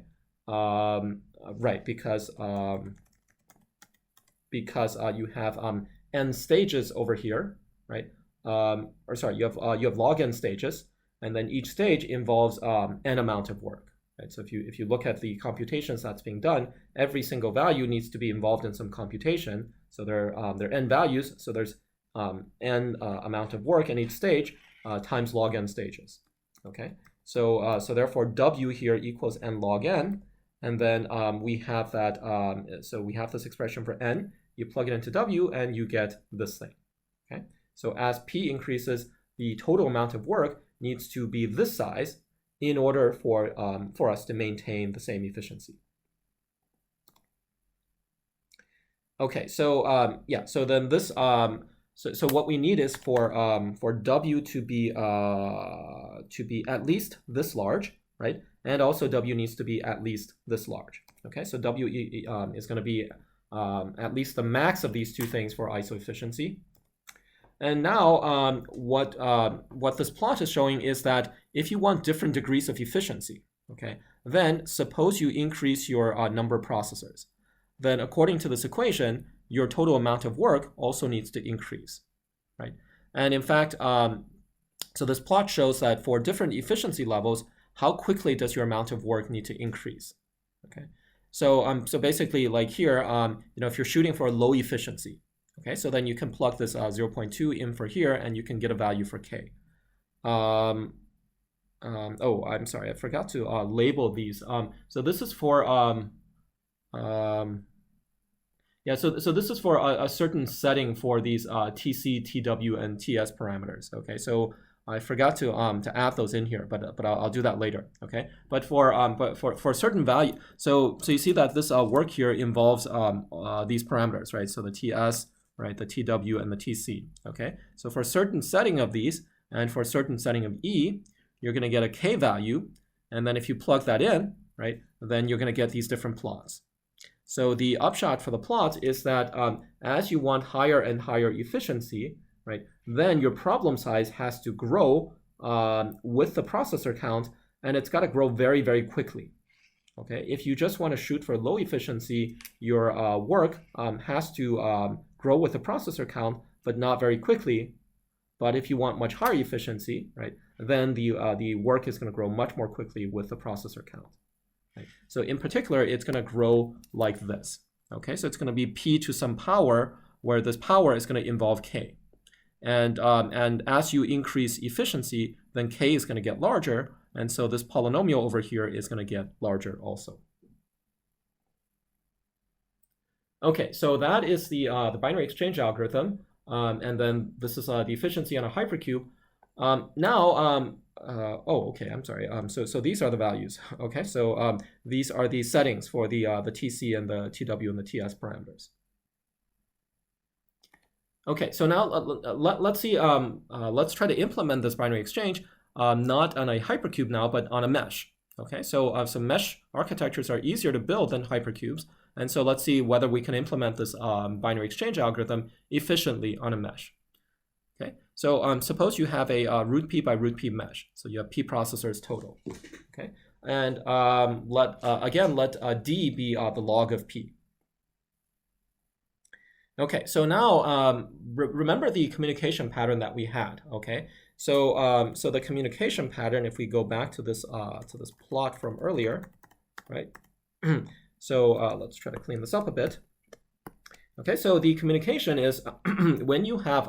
Right, because you have n stages over here, right? Or sorry, you have log n stages, and then each stage involves n amount of work, right? So if you look at the computations that's being done, every single value needs to be involved in some computation. So there are n values, so there's n amount of work in each stage times log n stages, okay? So therefore w here equals n log n, and then we have that, so we have this expression for n, you plug it into w and you get this thing, okay? So as p increases, the total amount of work needs to be this size in order for us to maintain the same efficiency. Okay, so yeah, so then this, so what we need is for w to be at least this large, right? And also w needs to be at least this large. Okay, so w is going to be at least the max of these two things for ISO efficiency. And now what this plot is showing is that if you want different degrees of efficiency, okay, then suppose you increase your number of processors. Then according to this equation, your total amount of work also needs to increase, right? And in fact, So this plot shows that for different efficiency levels, how quickly does your amount of work need to increase? Okay, so basically, like here, if you're shooting for a low efficiency, okay, so then you can plug this 0.2 in for here, and you can get a value for k. Oh, I'm sorry, I forgot to label these. So this is for yeah, so this is for a certain setting for these TC, TW, and TS parameters. Okay, so I forgot to add those in here, but I'll do that later. Okay, but for a certain value, so you see that this work here involves these parameters, right? So the TS, right, the TW, and the TC. Okay, so for a certain setting of these, and for a certain setting of E, you're going to get a K value, and then if you plug that in, right, then you're going to get these different plots. So the upshot for the plot is that as you want higher and higher efficiency, right, then your problem size has to grow with the processor count, and it's got to grow very, very quickly. Okay, if you just want to shoot for low efficiency, your work has to grow with the processor count, but not very quickly. But if you want much higher efficiency, right, then the work is going to grow much more quickly with the processor count. Right? So in particular, it's going to grow like this. Okay, so it's going to be p to some power, where this power is going to involve k. And as you increase efficiency, then k is going to get larger, and so this polynomial over here is going to get larger also. Okay, so that is the binary exchange algorithm, and then this is the efficiency on a hypercube. Oh, okay, I'm sorry. So these are the values. Okay, so these are the settings for the TC and the TW and the TS parameters. Okay, so now let's see. Let's try to implement this binary exchange, not on a hypercube now, but on a mesh. Okay, so some mesh architectures are easier to build than hypercubes, and so let's see whether we can implement this binary exchange algorithm efficiently on a mesh. Okay, so suppose you have a root p by root p mesh. So you have p processors total. Okay, and let d be the log of p. Okay, so now remember the communication pattern that we had. Okay, so so the communication pattern, if we go back to this plot from earlier, right? So let's try to clean this up a bit. Okay, so the communication is when you have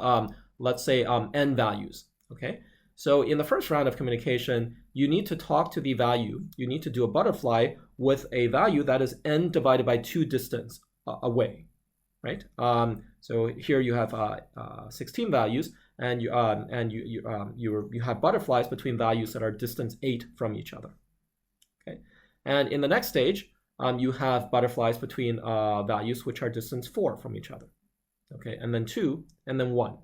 let's say n values. Okay, so in the first round of communication, you need to talk to the value. You need to do a butterfly with a value that is n divided by 2 distance away. Right. So here you have 16 values, and you have butterflies between values that are distance 8 from each other. Okay. And in the next stage, you have butterflies between values which are distance 4 from each other. Okay. And then 2, and then 1.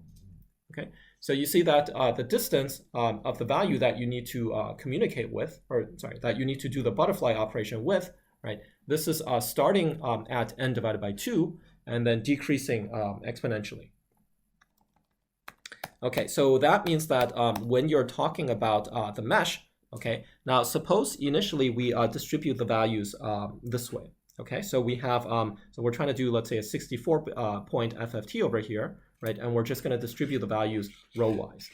Okay. So you see that the distance of the value that you need to communicate with, or sorry, that you need to do the butterfly operation with, right? This is starting at n divided by 2. And then decreasing exponentially. Okay, so that means that when you're talking about the mesh, okay, now suppose initially we distribute the values this way. Okay, so we have, so we're trying to do, let's say, a 64 point FFT over here, right? And we're just going to distribute the values row-wise.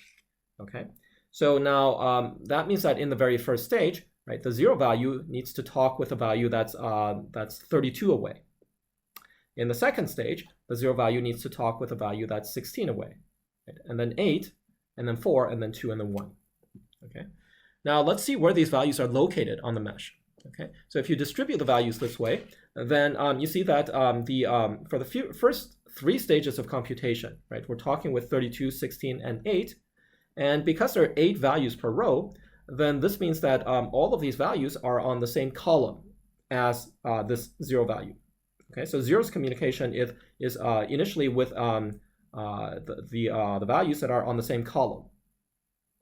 Okay, so now that means that in the very first stage, right, the 0 value needs to talk with a value that's 32 away. In the second stage, the 0 value needs to talk with a value that's 16 away, right? And then 8, and then 4, and then 2, and then 1. Okay. Now let's see where these values are located on the mesh. Okay. So if you distribute the values this way, then you see that for the first 3 stages of computation, right, we're talking with 32, 16, and 8, and because there are 8 values per row, then this means that all of these values are on the same column as this 0 value. Okay, so 0's communication is initially with the values that are on the same column.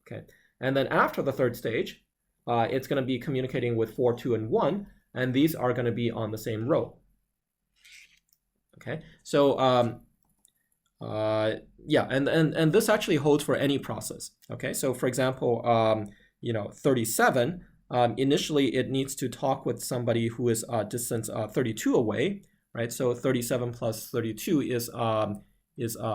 Okay, and then after the third stage, it's going to be communicating with 4, 2, and 1, and these are going to be on the same row. Okay, so yeah, and this actually holds for any process. Okay, so for example, 37. Initially, it needs to talk with somebody who is distance 32 away. Right, so 37 plus 32 is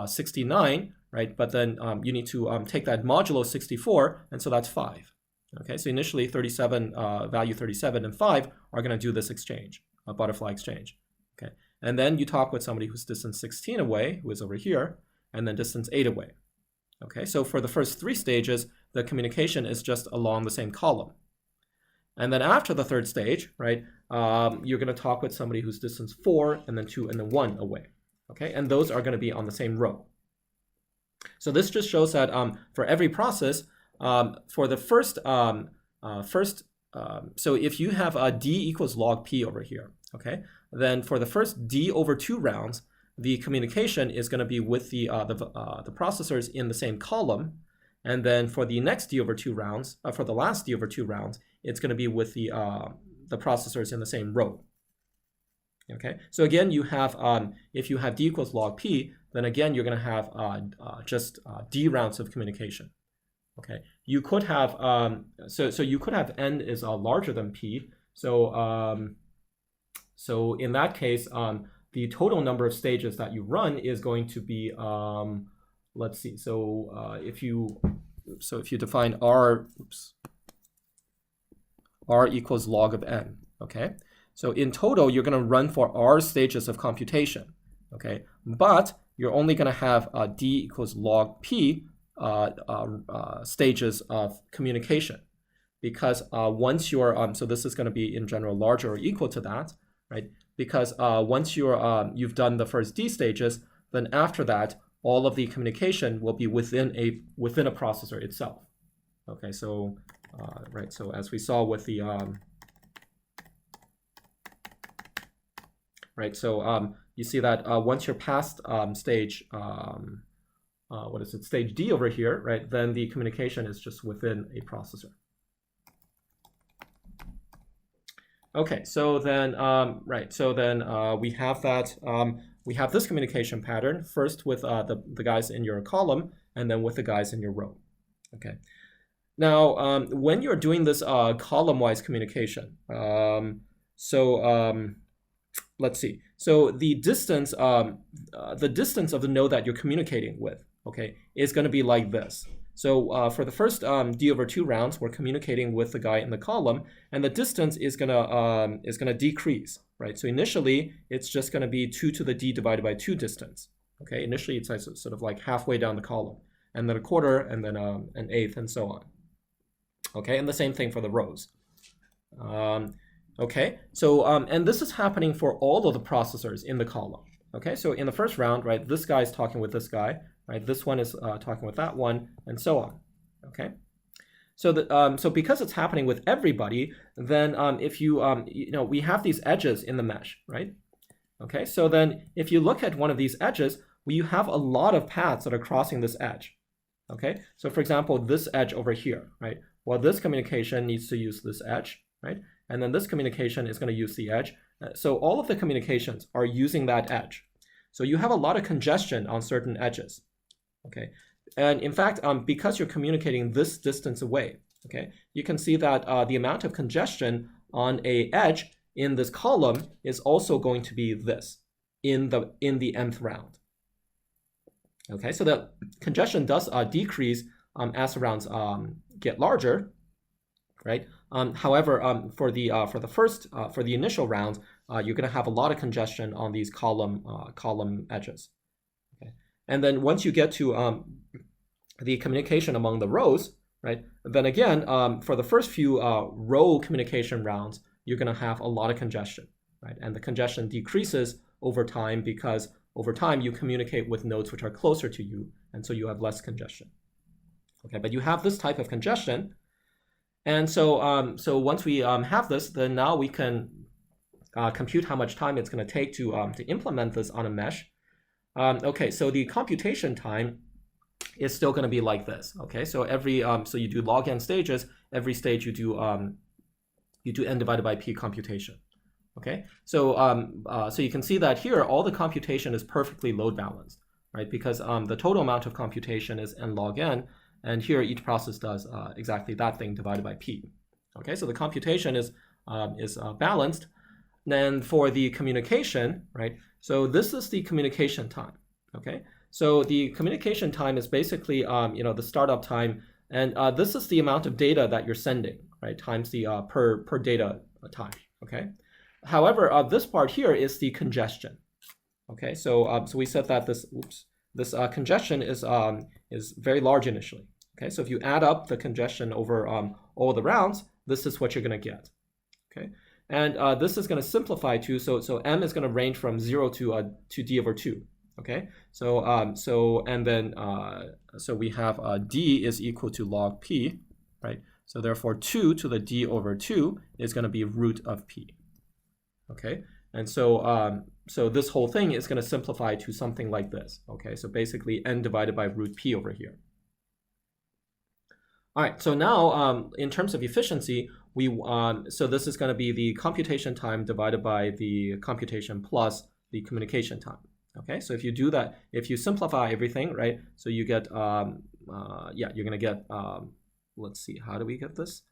69, right? But then you need to take that modulo 64, and so that's 5. Okay, so initially 37, value 37 and 5 are going to do this exchange, a butterfly exchange. Okay, and then you talk with somebody who's distance 16 away, who is over here, and then distance 8 away. Okay, so for the first 3 stages, the communication is just along the same column. And then after the third stage, right, you're going to talk with somebody who's distance 4, and then 2, and then 1 away. Okay, and those are going to be on the same row. So this just shows that for every process, for the first, so if you have a d equals log p over here, okay, then for the first d over 2 rounds, the communication is going to be with the processors in the same column, and then for the next d over 2 rounds, for the last d over 2 rounds, it's going to be with the processors in the same row. Okay, so again, you have if you have d equals log p, then again you're going to have just d rounds of communication. Okay, you could have so you could have n is larger than p. So so in that case, the total number of stages that you run is going to be let's see. So if you define r equals log of n. Okay, so in total you're going to run for r stages of computation. Okay, but you're only going to have d equals log p stages of communication, because once you're so this is going to be in general larger or equal to that, right? Because once you've done the first d stages, then after that all of the communication will be within a processor itself. Okay, so right, so as we saw with the right, so you see that once you're past stage what is it, stage D over here, right, then the communication is just within a processor. Okay, so then right, so then we have that we have this communication pattern first with the guys in your column, and then with the guys in your row. Okay, now when you're doing this column-wise communication, let's see. So the distance of the node that you're communicating with, okay, is going to be like this. So for the first d over 2 rounds, we're communicating with the guy in the column, and the distance is gonna decrease, right? So initially, it's just gonna be 2 to the d divided by 2 distance. Okay, initially it's sort of like halfway down the column, and then a quarter, and then an eighth, and so on. Okay, and the same thing for the rows. Okay, so and this is happening for all of the processors in the column. Okay, so in the first round, right, this guy is talking with this guy, right? This one is talking with that one, and so on. Okay, so so because it's happening with everybody, then if you we have these edges in the mesh, right? Okay, so then if you look at one of these edges, you have a lot of paths that are crossing this edge. Okay, so for example, this edge over here, right? Well, this communication needs to use this edge, right? And then this communication is going to use the edge. So all of the communications are using that edge. So you have a lot of congestion on certain edges. Okay, and in fact, because you're communicating this distance away, okay, you can see that the amount of congestion on a edge in this column is also going to be this in the nth round. Okay, so the congestion does decrease as the rounds get larger, right? However, for the initial rounds, you're going to have a lot of congestion on these column edges. Okay, and then once you get to the communication among the rows, right? Then again, for the first few row communication rounds, you're going to have a lot of congestion, right? And the congestion decreases over time because over time you communicate with nodes which are closer to you, and so you have less congestion. Okay, but you have this type of congestion. And so, so once we have this, then now we can compute how much time it's going to take to implement this on a mesh. Okay, so the computation time is still going to be like this. Okay, so every so you do log n stages. Every stage you do n divided by p computation. Okay, so so you can see that here all the computation is perfectly load balanced, right? Because the total amount of computation is n log n. And here, each process does exactly that thing divided by p. Okay, so the computation is balanced. Then for the communication, right? So this is the communication time. Okay, So the communication time is basically, you know, the startup time, and this is the amount of data that you're sending, right, times the per data time, okay? However, this part here is the congestion, okay? So so we said that this congestion is very large initially, okay? So if you add up the congestion over all the rounds, this is what you're going to get, okay? And this is going to simplify to, so m is going to range from 0 to d over 2. Okay, so and then so we have d is equal to log p, right? So therefore 2 to the d over 2 is going to be root of p. Okay, and so so this whole thing is going to simplify to something like this. Okay, so basically n divided by root p over here. All right, so now in terms of efficiency, we so this is going to be the computation time divided by the computation plus the communication time. Okay, so if you do that, if you simplify everything, right, so you get, yeah, you're going to get, let's see, how do we get this?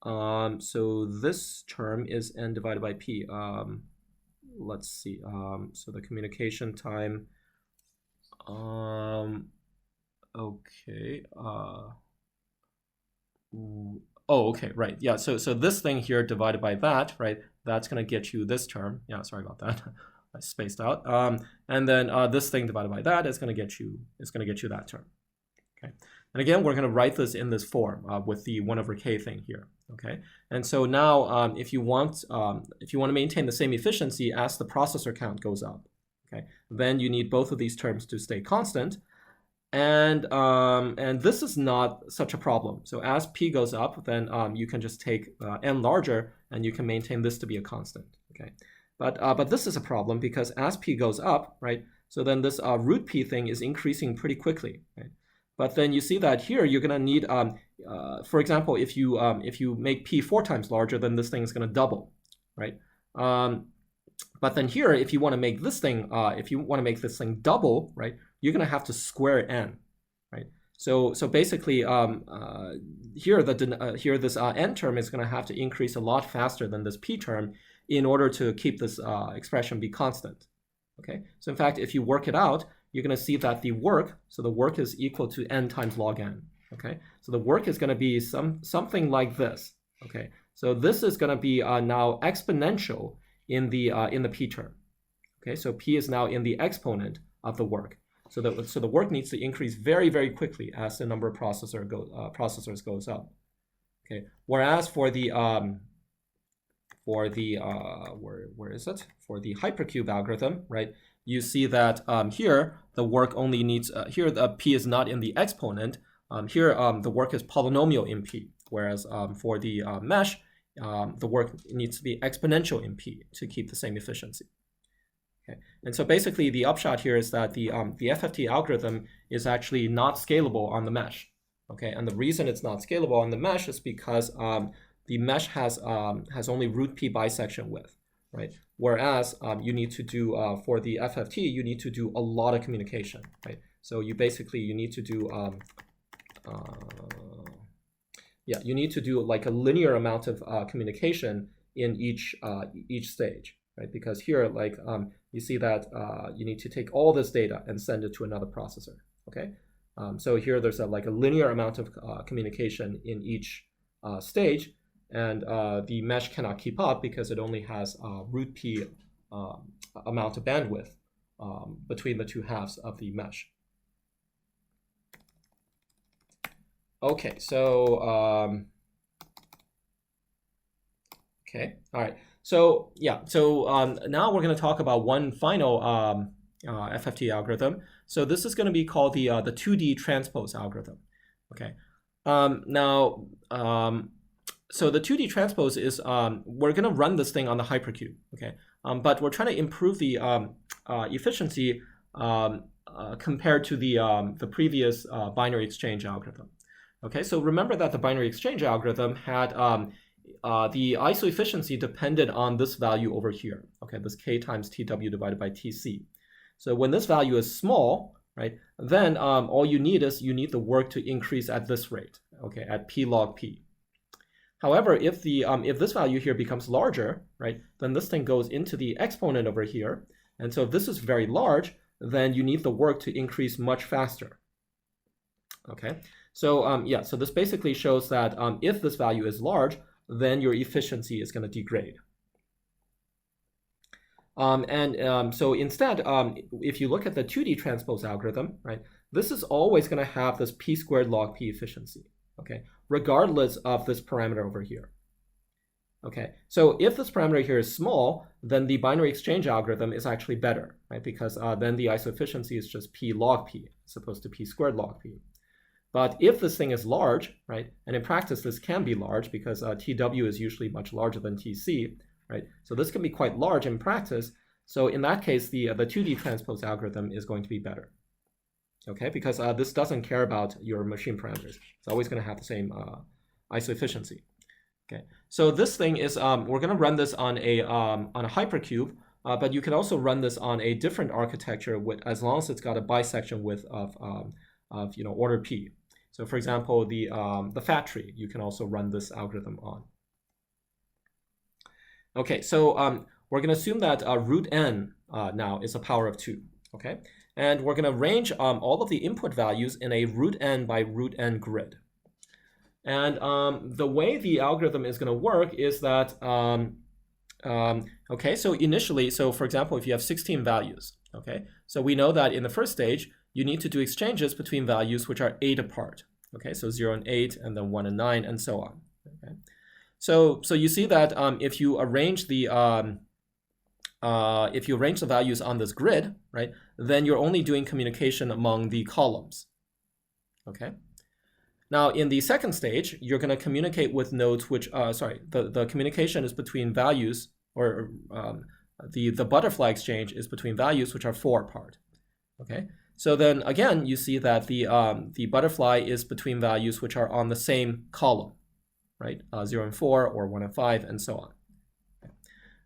So this term is n divided by p. Let's see, so the communication time, okay, oh, okay, right, yeah, so this thing here divided by that, right, that's going to get you this term. Yeah, sorry about that. I spaced out, and then this thing divided by that is going to get you that term. Okay, and again we're going to write this in this form with the 1 over k thing here. Okay, and so now if you want to maintain the same efficiency as the processor count goes up, okay, then you need both of these terms to stay constant, and this is not such a problem. So as p goes up, then you can just take n larger, and you can maintain this to be a constant. Okay. But this is a problem because as p goes up, right, so then this root p thing is increasing pretty quickly, right? But then you see that here you're going to need, for example, if you make p 4 times larger, then this thing is going to double, right? But then here, if you want to make this thing, double, right, you're going to have to square n, right? So basically, here this n term is going to have to increase a lot faster than this p term in order to keep this expression be constant. Okay, so in fact, if you work it out, you're going to see that the work is equal to n times log n. Okay, so the work is going to be something like this. Okay, so this is going to be now exponential in the p term. Okay, so p is now in the exponent of the work. So the work needs to increase very, very quickly as the number of processors goes up. Okay, whereas for the where is it? For the hypercube algorithm, right? You see that here the work only needs here the p is not in the exponent. Here the work is polynomial in p, whereas for the mesh, the work needs to be exponential in p to keep the same efficiency. Okay, and so basically the upshot here is that the FFT algorithm is actually not scalable on the mesh. Okay, and the reason it's not scalable on the mesh is because the mesh has only root p bisection width, right? Whereas you need to do for the FFT, you need to do a lot of communication, right? So you need to do yeah, you need to do like a linear amount of communication in each stage, right? Because here, like you see that you need to take all this data and send it to another processor. Okay, so here there's like a linear amount of communication in each stage. And the mesh cannot keep up because it only has root p amount of bandwidth between the two halves of the mesh. Okay, so okay, all right. So yeah, so now we're going to talk about one final FFT algorithm. So this is going to be called the 2D transpose algorithm. Okay, now. So the 2D transpose is, we're going to run this thing on the hypercube, okay? But we're trying to improve the efficiency compared to the previous binary exchange algorithm. Okay, so remember that the binary exchange algorithm had the ISO efficiency depended on this value over here, okay? This k times tw divided by tc. So when this value is small, right, then all you need is the work to increase at this rate, okay, at p log p. However, if this value here becomes larger, right, then this thing goes into the exponent over here. And so if this is very large, then you need the work to increase much faster. Okay, so yeah, so this basically shows that if this value is large, then your efficiency is going to degrade. So instead, if you look at the 2D transpose algorithm, right, this is always going to have this p squared log p efficiency, okay, regardless of this parameter over here. Okay, so if this parameter here is small, then the binary exchange algorithm is actually better, right, because then the isoefficiency is just p log p as opposed to p squared log p. But if this thing is large, right, and in practice this can be large because TW is usually much larger than TC, right? So this can be quite large in practice. So in that case, the 2D transpose algorithm is going to be better, okay? Because this doesn't care about your machine parameters. It's always going to have the same isoefficiency. Okay. So this thing is we're going to run this on a hypercube, but you can also run this on a different architecture with as long as it's got a bisection width of order p. So for example, the fat tree, you can also run this algorithm on. Okay, so we're going to assume that root n now is a power of 2, okay? And we're going to arrange all of the input values in a root n by root n grid. And the way the algorithm is going to work is that, okay, so initially, so for example, if you have 16 values, okay? So we know that in the first stage, you need to do exchanges between values which are 8 apart. Okay, so 0 and 8, and then 1 and 9, and so on. Okay, so you see that if you arrange the values on this grid, right, then you're only doing communication among the columns. Okay. Now in the second stage, you're going to communicate with nodes which the communication is between values, or the butterfly exchange is between values which are 4 apart. Okay. So then again, you see that the butterfly is between values which are on the same column, right? 0 and 4, or 1 and 5, and so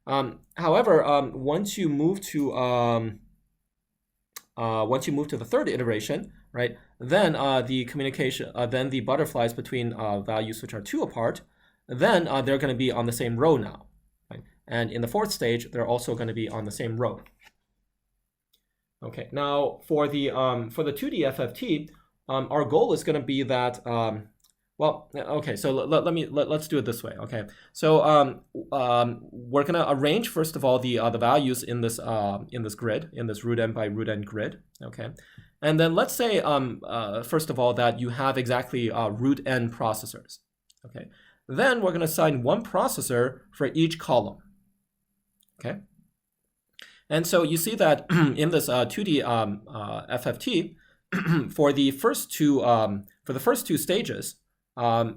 on. However, once you move to the third iteration, right? Then the communication, then the butterflies between values which are 2 apart, then they're going to be on the same row now, right? And in the fourth stage, they're also going to be on the same row. Okay, now for the 2D FFT, our goal is going to be that well, okay, so let's do it this way. Okay, so we're going to arrange first of all the values in this grid, in this root n by root n grid. Okay, and then let's say first of all that you have exactly root n processors. Okay, then we're going to assign 1 processor for each column. Okay. And so you see that in this 2D FFT, for the first two stages,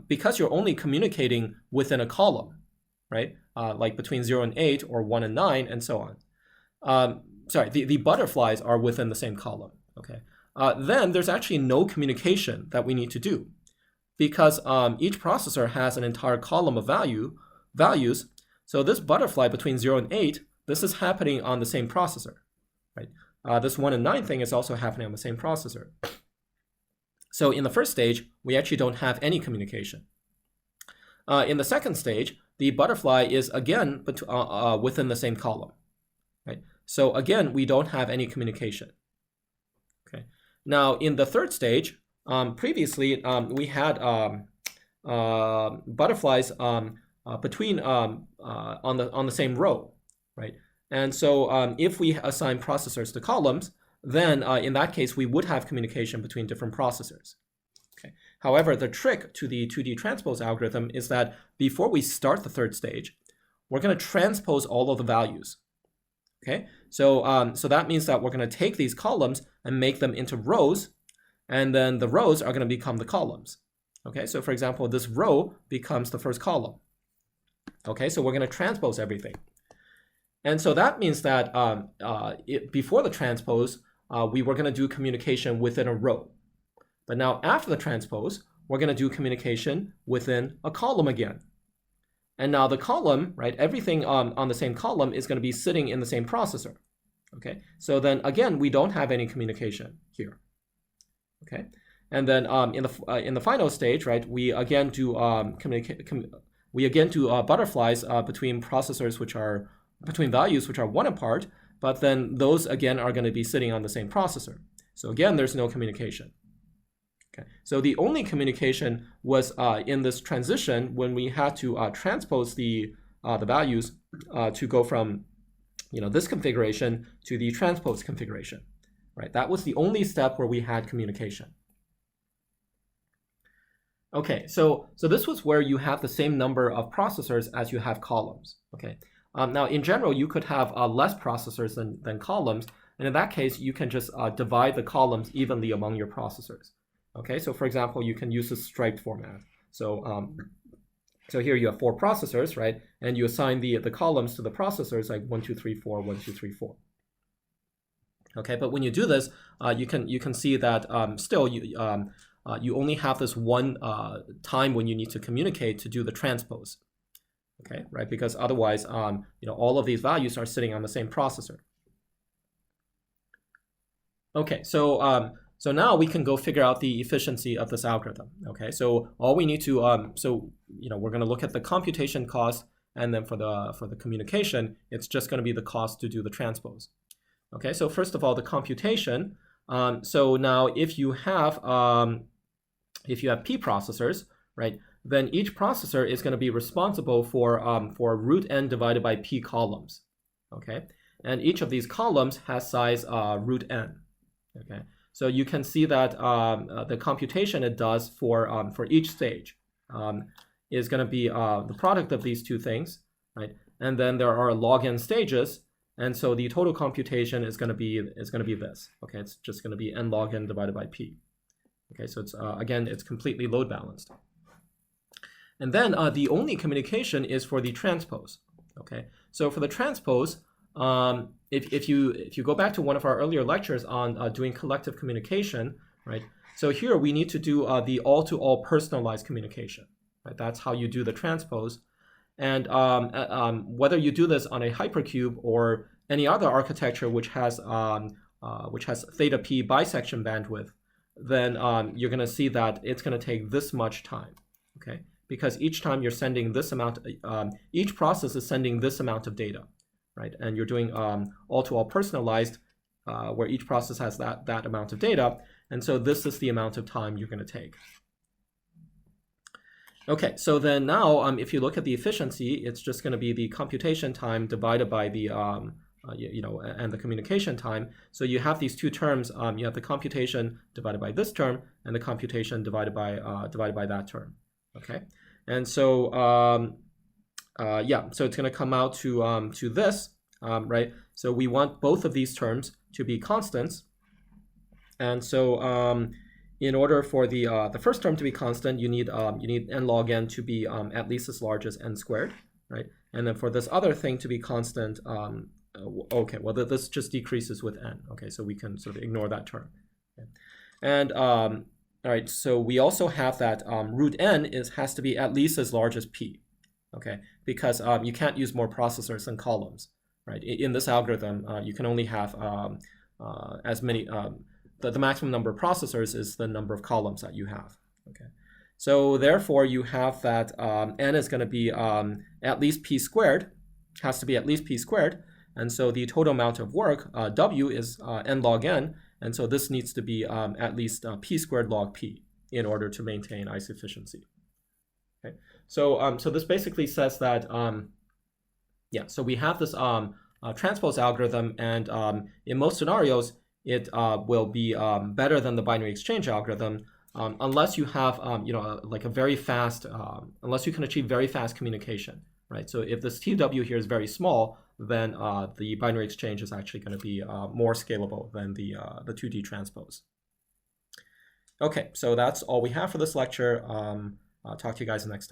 because you're only communicating within a column, right? Like between 0 and 8, or 1 and 9, and so on. Sorry, the butterflies are within the same column. Okay. Then there's actually no communication that we need to do, because each processor has an entire column of values. So this butterfly between 0 and 8. This is happening on the same processor, right? This 1 and 9 thing is also happening on the same processor. So in the first stage, we actually don't have any communication. In the second stage, the butterfly is again within the same column, right? So again, we don't have any communication. Okay. Now in the third stage, previously we had butterflies between on the same row. Right, and so if we assign processors to columns, then in that case we would have communication between different processors. Okay. However, the trick to the 2D transpose algorithm is that before we start the third stage, we're going to transpose all of the values. Okay, so so that means that we're going to take these columns and make them into rows, and then the rows are going to become the columns. Okay, so for example, this row becomes the first column. Okay, so we're going to transpose everything. And so that means that before the transpose, we were going to do communication within a row. But now after the transpose, we're going to do communication within a column again. And now the column, right, everything on the same column is going to be sitting in the same processor. Okay, so then again, we don't have any communication here. Okay, and then in the final stage, right, we again do butterflies between processors which are between values which are 1 apart, but then those again are going to be sitting on the same processor. So again, there's no communication. Okay, so the only communication was in this transition when we had to transpose the values to go from this configuration to the transpose configuration, right? That was the only step where we had communication. Okay, so this was where you have the same number of processors as you have columns. Okay, now in general you could have less processors than columns, and in that case you can just divide the columns evenly among your processors. Okay, so for example, you can use a striped format. So so here you have 4 processors, right? And you assign the columns to the processors like 1, 2, 3, 4, 1, 2, 3, 4. Okay, but when you do this, you can see that still you only have this one time when you need to communicate to do the transpose. Okay, right? Because otherwise, all of these values are sitting on the same processor. Okay, so so now we can go figure out the efficiency of this algorithm. Okay, so all we need to we're going to look at the computation cost, and then for the communication, it's just going to be the cost to do the transpose. Okay, so first of all, the computation. So now if you have P processors, right, then each processor is going to be responsible for root n divided by P columns. Okay, and each of these columns has size root n. Okay, so you can see that the computation it does for each stage is going to be the product of these two things, right? And then there are log n stages, and so the total computation is going to be this. Okay, it's just going to be n log n divided by p. Okay, so it's again it's completely load balanced. And then the only communication is for the transpose. Okay, so for the transpose, if you go back to one of our earlier lectures on doing collective communication, right? So here we need to do the all-to-all personalized communication, right? That's how you do the transpose. And whether you do this on a hypercube or any other architecture which has theta p bisection bandwidth, then you're going to see that it's going to take this much time, okay? Because each time you're sending this amount, each process is sending this amount of data, right? And you're doing all-to-all personalized, where each process has that amount of data, and so this is the amount of time you're going to take. Okay, so then now if you look at the efficiency, it's just going to be the computation time divided by the and the communication time. So you have these two terms. You have the computation divided by this term, and the computation divided by that term. Okay, and so yeah, so it's going to come out to this, right? So we want both of these terms to be constants, and so in order for the first term to be constant, you need n log n to be at least as large as n squared, right? And then for this other thing to be constant, okay, well this just decreases with n. Okay, so we can sort of ignore that term. Okay. And all right, so we also have that root n has to be at least as large as p. Okay, because you can't use more processors than columns, right? In this algorithm, you can only have as many. The maximum number of processors is the number of columns that you have. Okay, so therefore you have that n is going to be at least p squared, has to be at least p squared, and so the total amount of work w is n log n, and so this needs to be at least p squared log p in order to maintain ICE efficiency. Okay, so so this basically says that yeah, so we have this transpose algorithm, and in most scenarios it will be better than the binary exchange algorithm, unless you have like a very fast, unless you can achieve very fast communication, right? So if this TW here is very small, then the binary exchange is actually going to be more scalable than the 2D transpose. Okay, so that's all we have for this lecture. I'll talk to you guys next time.